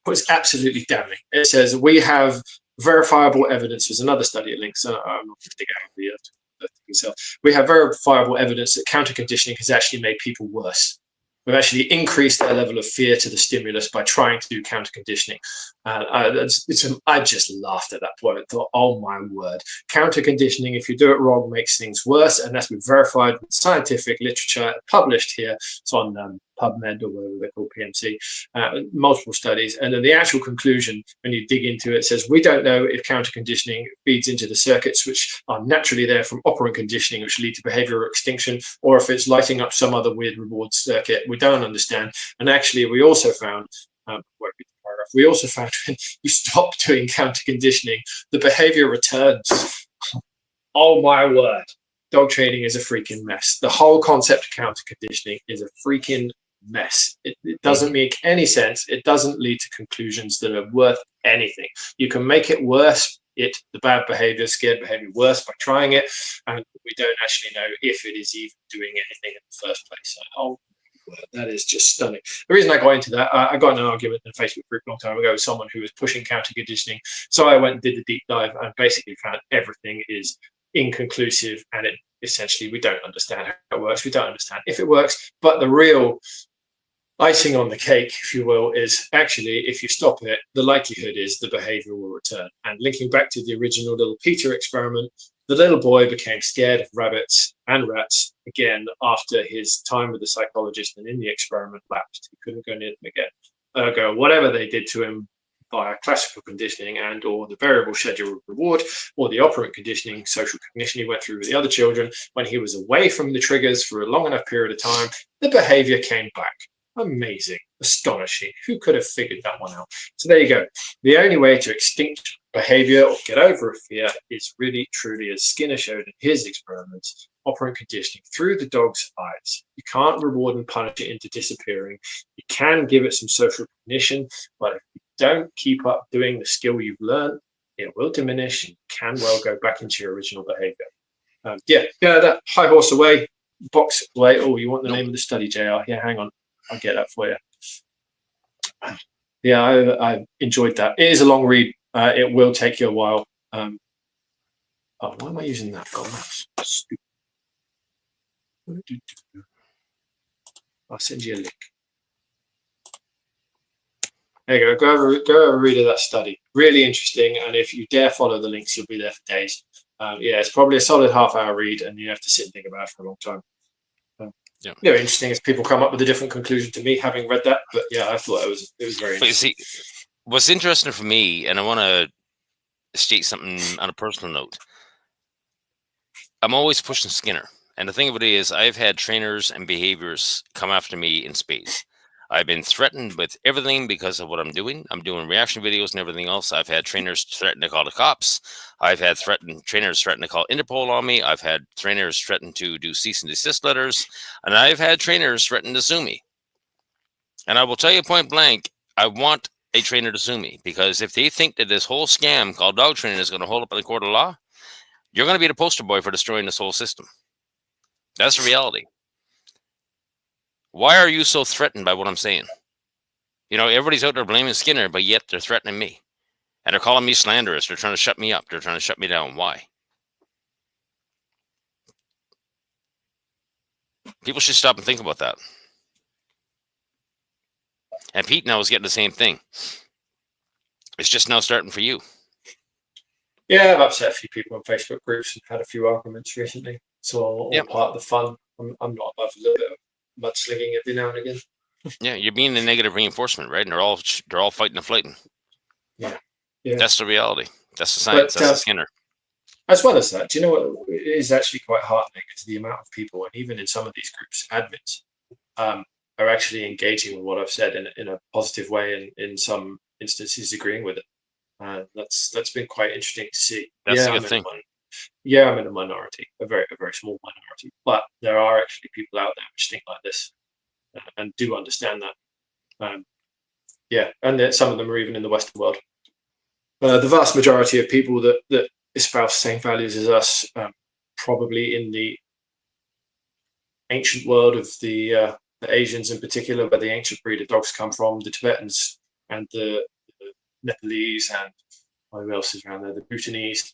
was absolutely damning. It says we have verifiable evidence. There's another study it links. I'm not going to dig out the thing itself. We have verifiable evidence that counter conditioning has actually made people worse. We've actually increased their level of fear to the stimulus by trying to do counter conditioning. I just laughed at that point. I thought, oh my word, counter conditioning, if you do it wrong, makes things worse, and that's been verified with scientific literature published here. It's on PubMed or whatever they call PMC, multiple studies. And then the actual conclusion, when you dig into it, says we don't know if counter conditioning feeds into the circuits which are naturally there from operant conditioning, which lead to behavioral extinction, or if it's lighting up some other weird reward circuit. We don't understand. And actually, we also found, when you stop doing counter conditioning, the behavior returns. Oh my word. Dog training is a freaking mess. The whole concept of counter conditioning is a freaking mess. It doesn't make any sense. It doesn't lead to conclusions that are worth anything. You can make it worse, the bad behavior, scared behavior, worse by trying it, and we don't actually know if it is even doing anything in the first place. Oh, that is just stunning. The reason I got into that, I got in an argument in a Facebook group a long time ago with someone who was pushing counter conditioning. So I went and did the deep dive and basically found everything is inconclusive, and essentially we don't understand how it works. We don't understand if it works. But the real icing on the cake, if you will, is actually if you stop it, the likelihood is the behavior will return. And linking back to the original little Peter experiment, the little boy became scared of rabbits and rats again after his time with the psychologist, and in the experiment lapsed. He couldn't go near them again. Ergo, whatever they did to him via classical conditioning and or the variable schedule of reward or the operant conditioning, social cognition he went through with the other children, when he was away from the triggers for a long enough period of time, the behavior came back. Amazing, astonishing. Who could have figured that one out? So there you go. The only way to extinct behavior or get over a fear is really, truly, as Skinner showed in his experiments, operant conditioning through the dog's eyes. You can't reward and punish it into disappearing. You can give it some social cognition, but if you don't keep up doing the skill you've learned, it will diminish and can well go back into your original behavior. That high horse away, box away. Oh, you want the name of the study, JR? Yeah, hang on. I'll get that for you. Yeah, I enjoyed that. It is a long read. It will take you a while. Oh, why am I using that? God, that's stupid. I'll send you a link. There you go. Go have a read of that study. Really interesting. And if you dare follow the links, you'll be there for days. Yeah, it's probably a solid half-hour read, and you have to sit and think about it for a long time. Yeah, interesting as people come up with a different conclusion to me having read that. But yeah, I thought it was very interesting. But you see, what's interesting for me, and I want to state something on a personal note. I'm always pushing Skinner. And the thing of it is, I've had trainers and behaviors come after me in spades. I've been threatened with everything because of what I'm doing. I'm doing reaction videos and everything else. I've had trainers threaten to call the cops. I've had trainers threaten to call Interpol on me. I've had trainers threaten to do cease and desist letters. And I've had trainers threaten to sue me. And I will tell you point blank, I want a trainer to sue me, because if they think that this whole scam called dog training is going to hold up in the court of law, you're going to be the poster boy for destroying this whole system. That's the reality. Why are you so threatened by what I'm saying? You know, everybody's out there blaming Skinner, but yet they're threatening me. And they're calling me slanderous. They're trying to shut me up. They're trying to shut me down. Why? People should stop and think about that. And Pete now is getting the same thing. It's just now starting for you. Yeah, I've upset a few people on Facebook groups and had a few arguments recently. So all part of the fun. I'm not above a little bit of mudslinging every now and again. Yeah, you're being a negative reinforcement, right? And they're all fighting and fighting. Yeah. That's the reality. That's the science. That's the Skinner. As well as that, do you know what is actually quite heartening is the amount of people, and even in some of these groups, admins, are actually engaging with what I've said in a positive way, and in some instances agreeing with it. That's been quite interesting to see. That's a good thing. I'm in a minority, a very small minority, but there are actually people out there which think like this and do understand that. And that some of them are even in the Western world. The vast majority of people that espouse the same values as us, probably in the ancient world of the Asians in particular, where the ancient breed of dogs come from, the Tibetans and the Nepalese, and who else is around there, the Bhutanese,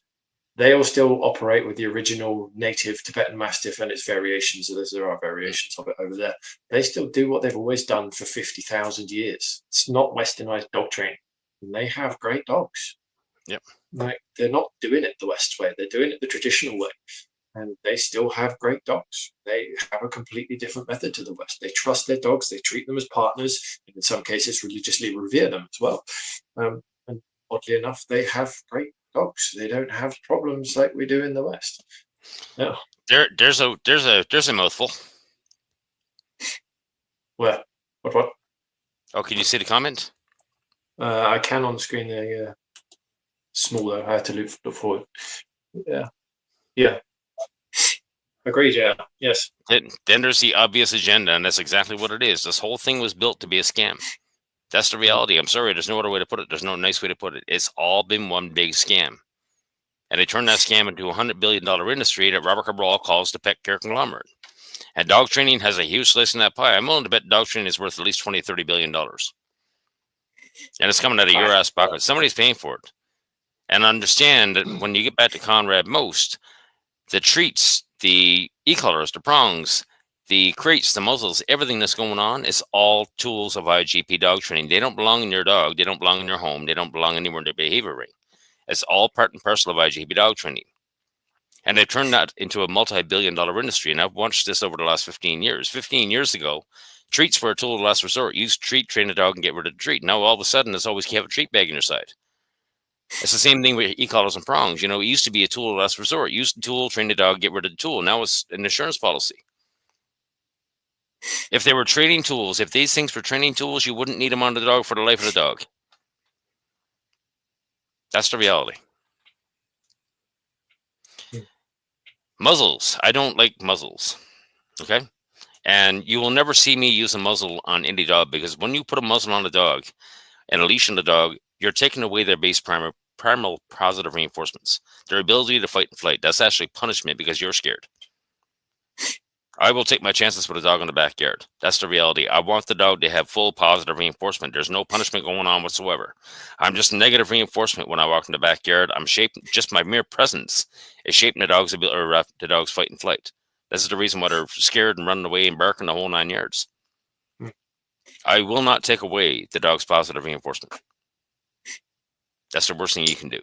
they all still operate with the original native Tibetan Mastiff and its variations. There are variations of it over there. They still do what they've always done for 50,000 years. It's not westernized dog training. And they have great dogs. Yep. Like, they're not doing it the West way. They're doing it the traditional way. And they still have great dogs. They have a completely different method to the West. They trust their dogs. They treat them as partners. And in some cases, religiously revere them as well. And oddly enough, they have great dogs. They don't have problems like we do in the West. No. There's a mouthful. Where? What? Oh, can you see the comment? I can on the screen there, yeah. Small though, I had to look for it. Yeah. Agreed, yeah. Yes. Then there's the obvious agenda, and that's exactly what it is. This whole thing was built to be a scam. That's the reality. I'm sorry, there's no other way to put it. There's no nice way to put it. It's all been one big scam. And they turned that scam into a $100 billion industry that Robert Cabral calls the pet care conglomerate. And dog training has a huge slice in that pie. I'm willing to bet dog training is worth at least $20-30 billion. And it's coming out of your ass pocket. Somebody's paying for it. And understand that when you get back to Conrad Most, the treats, the e-collars, the prongs, the crates, the muzzles, everything that's going on is all tools of IGP dog training. They don't belong in your dog. They don't belong in your home. They don't belong anywhere in the behavior ring. It's all part and parcel of IGP dog training. And they turned that into a multi-billion-dollar industry. And I've watched this over the last 15 years. 15 years ago, treats were a tool of last resort. Use treat, train a dog, and get rid of the treat. Now, all of a sudden, it's always have a treat bag on your side. It's the same thing with e-collars and prongs. You know, it used to be a tool of last resort. Use the tool, train the dog, get rid of the tool. Now it's an insurance policy. If they were training tools, if these things were training tools, you wouldn't need them on the dog for the life of the dog. That's the reality. Muzzles. I don't like muzzles. Okay? And you will never see me use a muzzle on any dog, because when you put a muzzle on a dog and a leash on the dog, you're taking away their base primal positive reinforcements, their ability to fight and flight. That's actually punishment because you're scared. I will take my chances with a dog in the backyard. That's the reality. I want the dog to have full positive reinforcement. There's no punishment going on whatsoever. I'm just negative reinforcement when I walk in the backyard. I'm shaping, just my mere presence is shaping the dog's ability, or the dog's fight and flight. This is the reason why they're scared and running away and barking the whole 9 yards. I will not take away the dog's positive reinforcement. That's the worst thing you can do.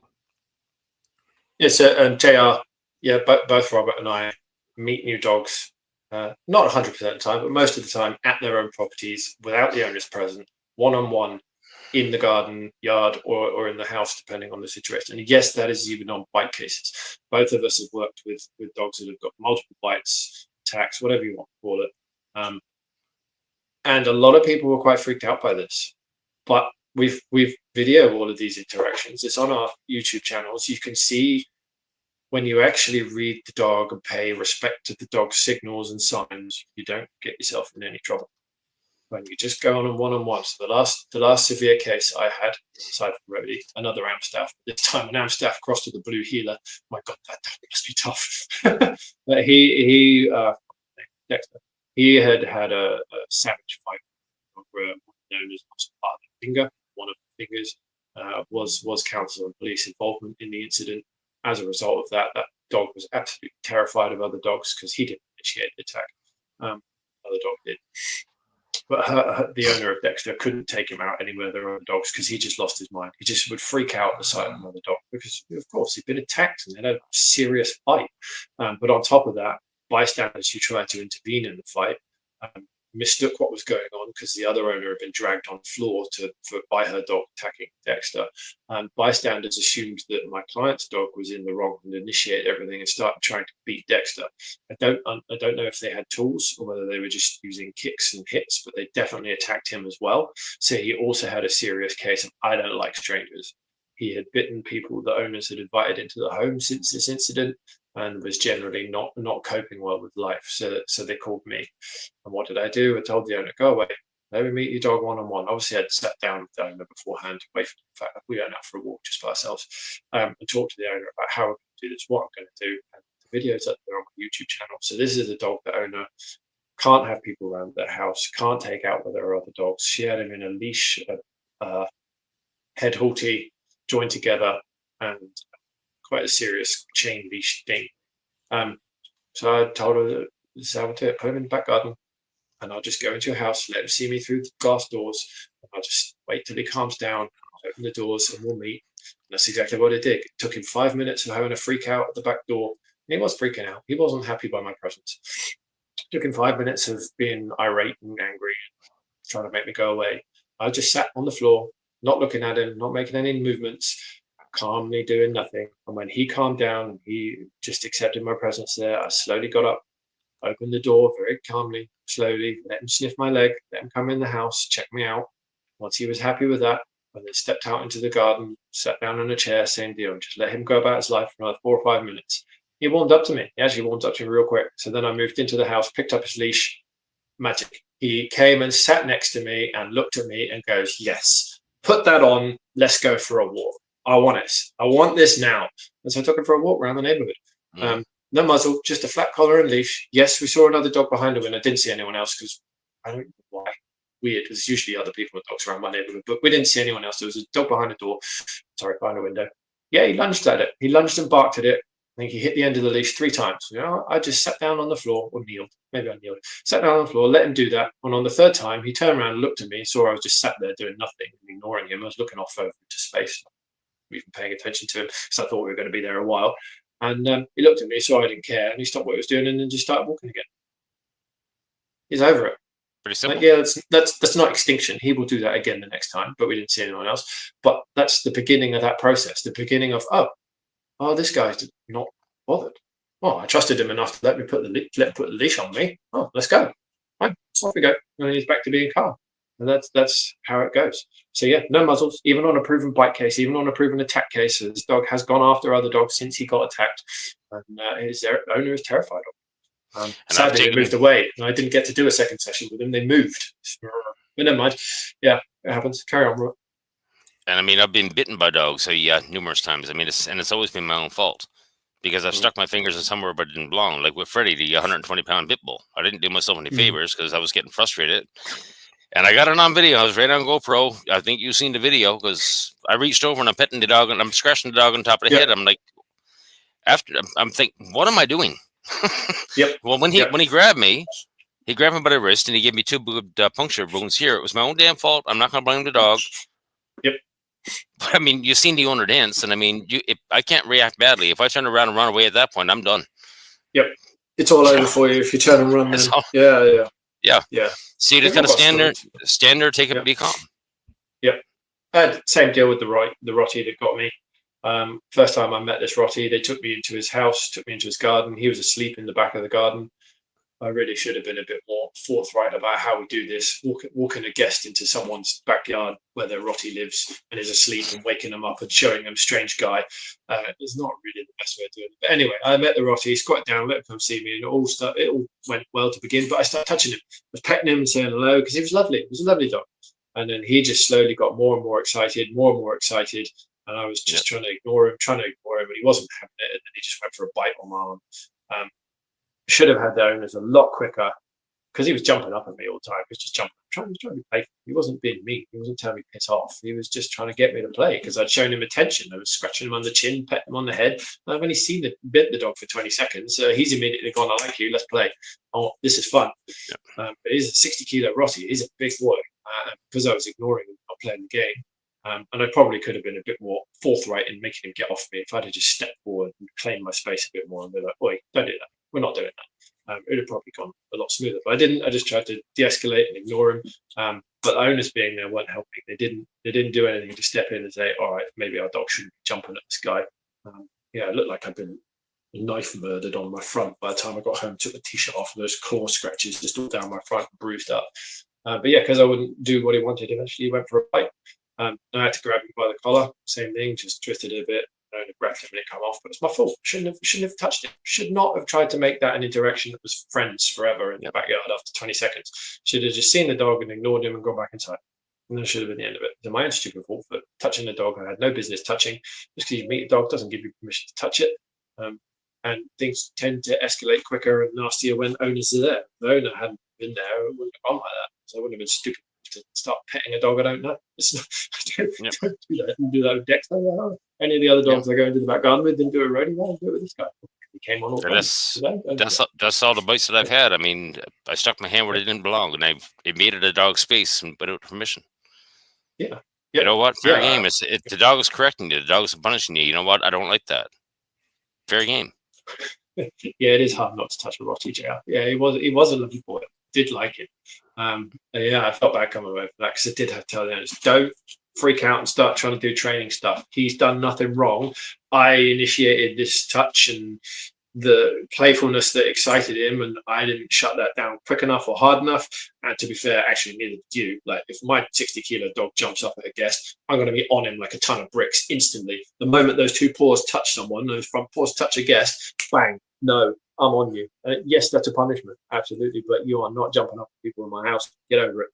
Yes, and JR, yeah, both Robert and I meet new dogs, not 100% of the time, but most of the time at their own properties without the owners present, one-on-one in the garden, yard, or in the house, depending on the situation. And yes, that is even on bite cases. Both of us have worked with dogs that have got multiple bites, attacks, whatever you want to call it. And a lot of people were quite freaked out by this. But we've videoed all of these interactions. It's on our YouTube channels. You can see when you actually read the dog and pay respect to the dog's signals and signs, you don't get yourself in any trouble. When you just go on one-on-one. So the last severe case I had, aside from Rody, another Amstaff. This time an Amstaff crossed with a blue heeler. My God, that must be tough. But Dexter, he had a savage fight where the owners lost part of the finger. One of the fingers was council and police involvement in the incident. As a result of that, that dog was absolutely terrified of other dogs because he didn't initiate the attack. Other dog did. But the owner of Dexter couldn't take him out anywhere there were other dogs because he just lost his mind. He just would freak out at the sight of another dog because, of course, he'd been attacked and they had a serious fight. But on top of that, bystanders who tried to intervene in the fight mistook what was going on because the other owner had been dragged on the floor by her dog attacking Dexter. Bystanders assumed that my client's dog was in the wrong and initiated everything and started trying to beat Dexter. I don't know if they had tools or whether they were just using kicks and hits, but they definitely attacked him as well. So he also had a serious case of I don't like strangers. He had bitten people the owners had invited into the home since this incident and was generally not coping well with life. So they called me. And what did I do? I told the owner, go away. Let me meet your dog one-on-one. Obviously, I'd sat down with the owner beforehand, away from the fact that we went out for a walk just by ourselves, and talked to the owner about how we're going to do this, what I'm going to do. And the video's up there on my YouTube channel. So this is a dog the owner can't have people around their house, can't take out where there are other dogs. She had him in a leash, head halty, joined together, and quite a serious chain leash thing. So I told her that this is how I do it. Put him in the back garden, and I'll just go into your house, let him see me through the glass doors, and I'll just wait till he calms down, open the doors, and we'll meet. And that's exactly what I did. It took him 5 minutes of having a freak out at the back door. And he was freaking out. He wasn't happy by my presence. It took him 5 minutes of being irate and angry, trying to make me go away. I just sat on the floor, not looking at him, not making any movements, calmly doing nothing. And when he calmed down, he just accepted my presence there. I slowly got up, opened the door very calmly, slowly, let him sniff my leg, let him come in the house, check me out. Once he was happy with that, I then stepped out into the garden, sat down on a chair, same deal, and just let him go about his life for another 4 or 5 minutes. He warmed up to me. He actually warmed up to me real quick. So then I moved into the house, picked up his leash, magic. He came and sat next to me and looked at me and goes, yes, put that on, let's go for a walk. I want it. I want this now. And so I took him for a walk around the neighborhood. No muzzle, just a flat collar and leash. Yes, we saw another dog behind him, and I didn't see anyone else because I don't know why. Weird, because there's usually other people with dogs around my neighborhood, but we didn't see anyone else. There was a dog behind the door. Sorry, behind the window. Yeah, he lunged at it. He lunged and barked at it. I think he hit the end of the leash 3 times. You know, I just sat down on the floor or kneeled. Maybe I kneeled. Sat down on the floor, let him do that. And on the 3rd time, he turned around and looked at me, saw I was just sat there doing nothing, ignoring him. I was looking off over into space, not even paying attention to him because I thought we were going to be there a while. And he looked at me, saw I didn't care, and he stopped what he was doing and then just started walking again. He's over it. Pretty simple. Like, yeah, that's not extinction. He will do that again the next time, but we didn't see anyone else. But that's the beginning of that process. The beginning of oh, this guy's not bothered. Oh, I trusted him enough to let him put the leash on me. Oh, let's go. Right, off we go. And he's back to being calm. And that's how it goes. So yeah, no muzzles, even on a proven bite case, even on a proven attack case. This dog has gone after other dogs since he got attacked, and his owner is terrified of him. Sadly, they moved away, and I didn't get to do a second session with them. They moved, but never mind. Yeah, it happens. Carry on, Rob. And I mean, I've been bitten by dogs, so yeah, numerous times. I mean, it's always been my own fault because I've stuck my fingers in somewhere but it didn't belong. Like with Freddie, the 120-pound pit bull. I didn't do myself any favors because I was getting frustrated. And I got it on video. I was right on GoPro. I think you've seen the video because I reached over and I'm petting the dog and I'm scratching the dog on top of the head. I'm like, I'm thinking, what am I doing? Well, when he grabbed me, he grabbed me by the wrist and he gave me 2 good puncture wounds here. It was my own damn fault. I'm not going to blame the dog. But I mean, you've seen the owner dance, and I mean, I can't react badly. If I turn around and run away at that point, I'm done. It's all over for you if you turn and run. Then. Yeah. So you just kind of stand there, take it, be calm. Same deal with the Rottie that got me. First time I met this Rottie, they took me into his house, took me into his garden. He was asleep in the back of the garden. I really should have been a bit more forthright about how we do this. Walking a guest into someone's backyard where their Rottie lives and is asleep and waking them up and showing them strange guy is not really the best way of doing it. But anyway, I met the Rottie, squat down, let him come see me, and it all went well to begin. But I started touching him, I was petting him and saying hello because he was lovely. It was a lovely dog. And then he just slowly got more and more excited. And I was just trying to ignore him, and he wasn't having it. And then he just went for a bite on my arm. Should have had the owners a lot quicker because he was jumping up at me all the time. He was just jumping, trying to be playful. He wasn't being mean. He wasn't telling me to piss off. He was just trying to get me to play because I'd shown him attention. I was scratching him on the chin, petting him on the head. And I've only seen the dog for 20 seconds. He's immediately gone, I like you, let's play. Oh, this is fun. But he's a 60-kilo Rottie. He's a big boy. Because I was ignoring him, not playing the game. And I probably could have been a bit more forthright in making him get off me if I'd have just stepped forward and claimed my space a bit more and be like, oi, don't do that. We're not doing that. It would have probably gone a lot smoother. But I didn't. I just tried to de-escalate and ignore him. But the owners being there weren't helping. They didn't do anything to step in and say, all right, maybe our dog shouldn't be jumping at this guy. It looked like I'd been knife murdered on my front by the time I got home. Took the t-shirt off and those claw scratches just all down my front, bruised up. But because I wouldn't do what he wanted, eventually he went for a bite. I had to grab him by the collar. Same thing, just twisted it a bit. I grabbed him and it come off, but it's my fault. Shouldn't have touched it. Should not have tried to make that an interaction that was friends forever in the backyard after 20 seconds. Should have just seen the dog and ignored him and gone back inside. And that should have been the end of it. So my own stupid fault for touching the dog I had no business touching. Just because you meet a dog doesn't give you permission to touch it. And things tend to escalate quicker and nastier when owners are there. If the owner hadn't been there, it wouldn't have gone like that. So I wouldn't have been stupid to start petting a dog I don't know. I don't do that. I didn't do that with Dexter. Any of the other dogs I go into the back garden with didn't do it already. Well, do it with this guy. He came on all that's all the bites that I've had. I mean, I stuck my hand where it didn't belong, and I invaded a dog's space without permission. Yeah. You know what? Fair game. The dog is correcting you. The dog is punishing you. You know what? I don't like that. Fair game. It is hard not to touch a Rottie, JR. Yeah, he was a lovely boy. Did like it. I felt bad coming away from that because I did have to tell them, don't freak out and start trying to do training stuff. He's done nothing wrong. I initiated this touch and the playfulness that excited him, and I didn't shut that down quick enough or hard enough. And to be fair, actually, neither did you. Like, if my 60-kilo dog jumps up at a guest, I'm going to be on him like a ton of bricks instantly. The moment those two paws touch someone, those front paws touch a guest, bang, no, I'm on you. Yes, that's a punishment, absolutely, but you are not jumping up at people in my house. Get over it.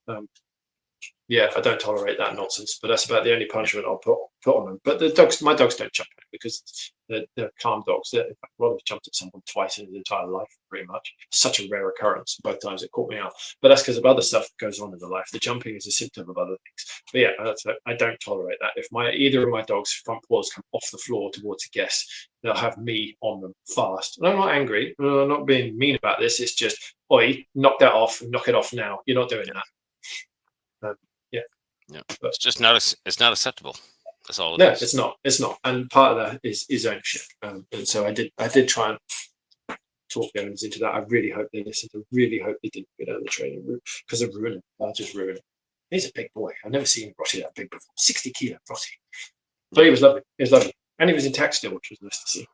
I don't tolerate that nonsense, but that's about the only punishment I'll put on them. But my dogs don't jump at because they're calm dogs. In fact, Rollo's jumped at someone twice in his entire life, pretty much. Such a rare occurrence. Both times it caught me out. But that's because of other stuff that goes on in the life. The jumping is a symptom of other things. But I don't tolerate that. If either of my dogs' front paws come off the floor towards a guest, they'll have me on them fast. And I'm not angry. I'm not being mean about this. It's just, oi, knock that off and knock it off now. You're not doing that. But it's not acceptable. That's all. It's not. And part of that is ownership. And so I did try and talk the owners into that. I really hope they listened. I really hope they didn't go down the training route because of ruining. I'll just ruin it. He's a big boy. I've never seen Rottie that big before. 60-kilo Rottie. But he was lovely. And he was intact still, which was nice to see.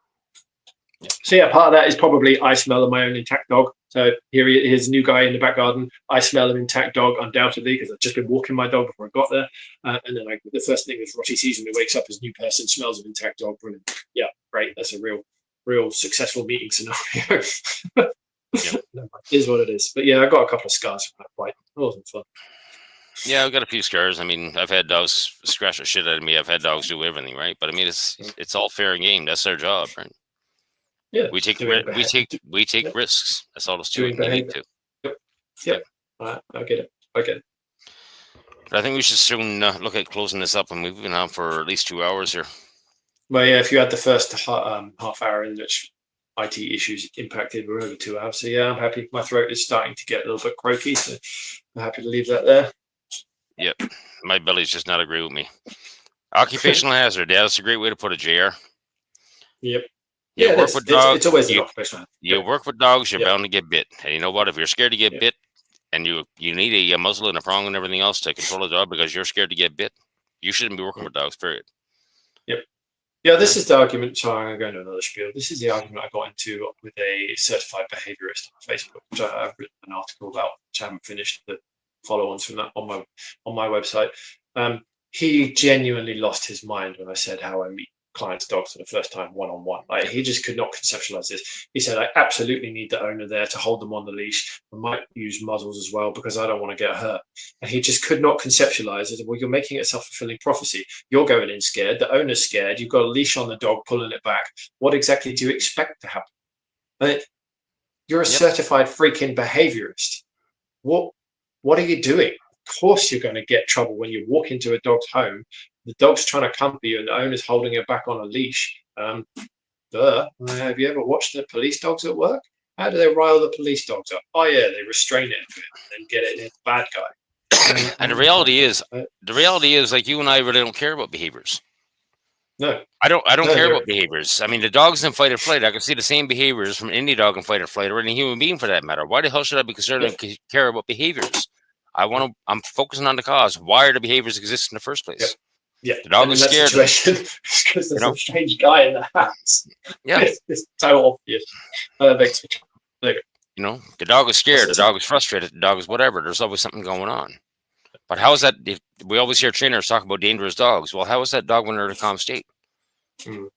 So part of that is probably I smell of my own intact dog. So here's a new guy in the back garden. I smell an intact dog, undoubtedly, because I've just been walking my dog before I got there. And then the first thing is Rottie sees me, wakes up as a new person, smells of intact dog. Brilliant. Yeah, great. That's a real successful meeting scenario. It is what it is. But I got a couple of scars from that fight. It wasn't fun. Yeah, I've got a few scars. I mean, I've had dogs scratch the shit out of me. I've had dogs do everything, right? But I mean, it's all fair game. That's their job, right? Yeah, We take doing we take yep, risks. That's all there's to doing it. You need behavior. to. Yep, yep. I get it. I get it. But I think we should soon look at closing this up, and we've been on for at least 2 hours here. Well, yeah, if you had the first half hour in which IT issues impacted, we're over 2 hours. So yeah, I'm happy. My throat is starting to get a little bit croaky, so I'm happy to leave that there. Yep, my belly's just not agree with me. Occupational hazard. Yeah, that's a great way to put it, JR. Yep. You Yeah, work with it's always an occupational. You Yep. work with dogs, you're Yep. bound to get bit. And you know what? If you're scared to get Yep. bit, and you need a muzzle and a prong and everything else to control a dog because you're scared to get bit, you shouldn't be working with dogs. Period. Yep. Yeah, this is the argument. Sorry, I'm going to another spiel. This is the argument I got into with a certified behaviorist on Facebook, which I've written an article about, which I haven't finished. The follow-ons from that on my website. He genuinely lost his mind when I said how I meet clients' dogs for the first time one-on-one. Like, he just could not conceptualize this. He said, I absolutely need the owner there to hold them on the leash. I might use muzzles as well because I don't want to get hurt. And he just could not conceptualize it. Well, you're making it a self-fulfilling prophecy. You're going in scared. The owner's scared. You've got a leash on the dog, pulling it back. What exactly do you expect to happen? You're a certified freaking behaviorist. What are you doing? Of course you're going to get trouble when you walk into a dog's home. The dog's trying to comfort you and the owner's holding it back on a leash. Have you ever watched the police dogs at work? How do they rile the police dogs up? Oh yeah, they restrain it a bit and get it in the bad guy. And the reality is, like, you and I really don't care about behaviors. No, I don't care about behaviors. I mean, the dogs in fight or flight, I can see the same behaviors from any dog in fight or flight, or any human being for that matter. Why the hell should I be concerned and care about behaviors? I'm focusing on the cause. Why are the behaviors exist in the first place? Yep. Yeah, the dog is scared because there's a strange guy in the house. Yeah, it's so obvious. Makes me the dog is scared. The dog is frustrated. The dog is whatever. There's always something going on. But how is that? If we always hear trainers talk about dangerous dogs. Well, how is that dog when they're in a calm state? They're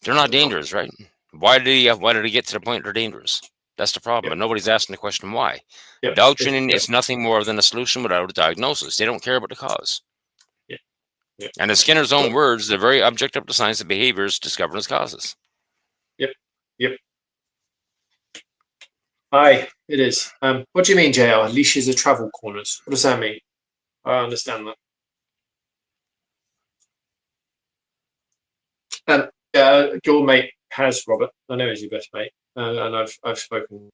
not dangerous, right? Why did he get to the point they're dangerous? That's the problem. But nobody's asking the question why. Dog training is nothing more than a solution without a diagnosis. They don't care about the cause. And in Skinner's own words, they're very objective to science of behaviors discovered as causes. Yep. Aye, it is. What do you mean, JR? Leashes are travel corners. What does that mean? I understand that. Your mate has, Robert. I know he's your best mate, and I've spoken.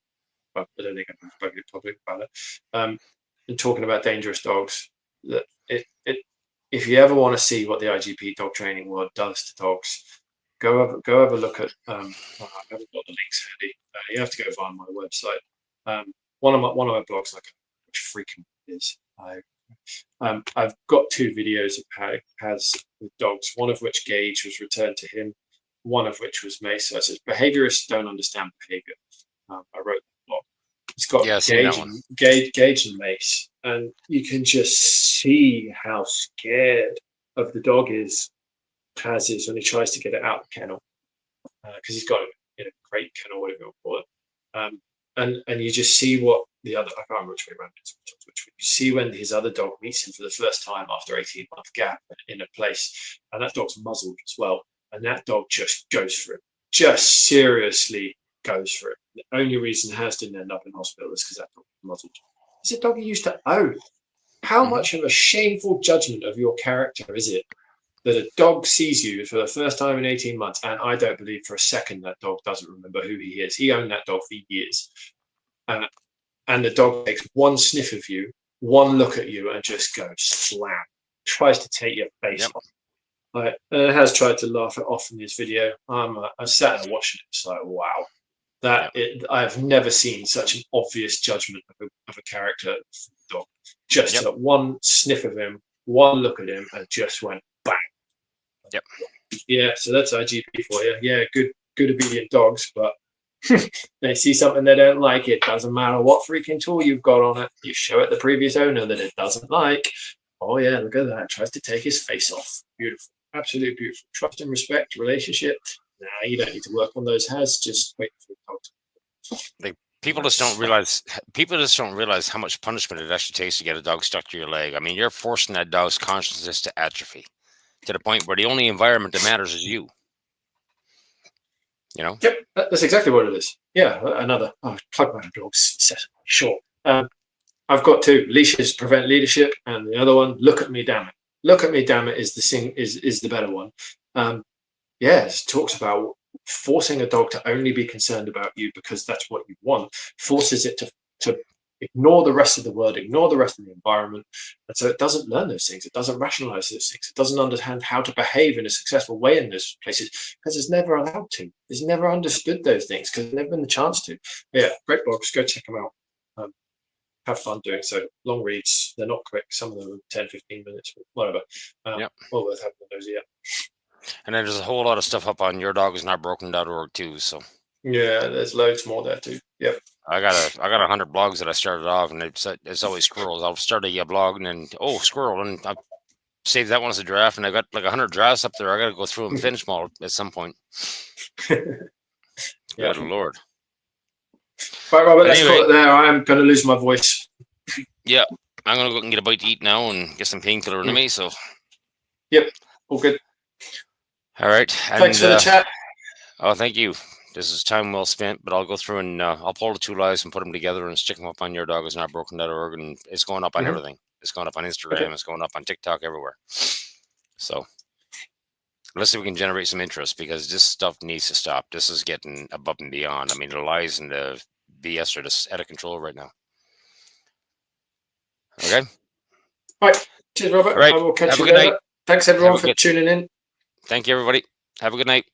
Well, I don't think I've spoken in public about it. And talking about dangerous dogs, that if you ever want to see what the IGP dog training world does to dogs, go have a look at. I haven't got the links handy. You have to go via my website. One of my blogs, like, which freaking is. I've got 2 videos of how it has with dogs. One of which Gage was returned to him. One of which was Mace. So it says behaviorists don't understand behavior. I wrote that blog. It's got Gage and Mace, and you can just see how scared of the dog Paz is when he tries to get it out of the kennel, because he's got it in a crate kennel, whatever you call it. And you just see what the other, I can't remember which way around it is, you see when his other dog meets him for the first time after 18-month gap in a place, and that dog's muzzled as well, and that dog just goes for it, just seriously goes for it. The only reason Has didn't end up in hospital is because that dog was muzzled. It's a dog you used to own. How much of a shameful judgment of your character is it that a dog sees you for the first time in 18 months, and I don't believe for a second that dog doesn't remember who he is. He owned that dog for years. And the dog takes one sniff of you, one look at you, and just goes slam. Tries to take your face off. Has tried to laugh it off in this video. I sat there watching it. It's like, wow. I've never seen such an obvious judgment of a character from the dog. Just one sniff of him, one look at him, and just went bang. Yeah, so that's IGP for you. Yeah, good obedient dogs, but they see something they don't like. It doesn't matter what freaking tool you've got on it. You show it the previous owner that it doesn't like. Oh yeah, look at that. Tries to take his face off. Beautiful. Absolutely beautiful. Trust and respect, relationship. Nah, you don't need to work on those Has. Just wait for the dog. People just don't realize how much punishment it actually takes to get a dog stuck to your leg. I mean, you're forcing that dog's consciousness to atrophy to the point where the only environment that matters is you. Yep, that's exactly what it is. Yeah, another plug my dogs. Sure. I've got two: leashes prevent leadership, and the other one, look at me, damn it. Look at me, damn it is the better one. Yeah, it talks about forcing a dog to only be concerned about you because that's what you want, forces it to ignore the rest of the world, ignore the rest of the environment. And so it doesn't learn those things. It doesn't rationalize those things. It doesn't understand how to behave in a successful way in those places because it's never allowed to. It's never understood those things because it's never been the chance to. But yeah, great blogs. Go check them out. Have fun doing so. Long reads. They're not quick. Some of them are 10, 15 minutes, whatever. Yep. Well worth having those, yeah. And then there's a whole lot of stuff up on yourdogIsNotBroken.org too. So yeah, there's loads more there too. Yep. I got 100 blogs that I started off, and it's always squirrels. I'll start a blog and then squirrel, and I save that one as a draft, and I got like 100 drafts up there. I got to go through and finish them all at some point. Yeah. Good Lord. Right, Robert, let's call it there. I am going to lose my voice. Yeah, I'm going to go and get a bite to eat now and get some painkiller into me. So. Yep, all good. All right. Thanks for the chat. Oh, thank you. This is time well spent, but I'll go through and I'll pull the two lives and put them together and stick them up on yourdogIsNotBroken.org, and it's going up on everything. It's going up on Instagram. Okay. It's going up on TikTok, everywhere. So let's see if we can generate some interest, because this stuff needs to stop. This is getting above and beyond. I mean, the lies and the BS are just out of control right now. Okay. All right. Cheers, Robert. All right. I will catch you later. Thanks, everyone, for tuning in. Thank you, everybody. Have a good night.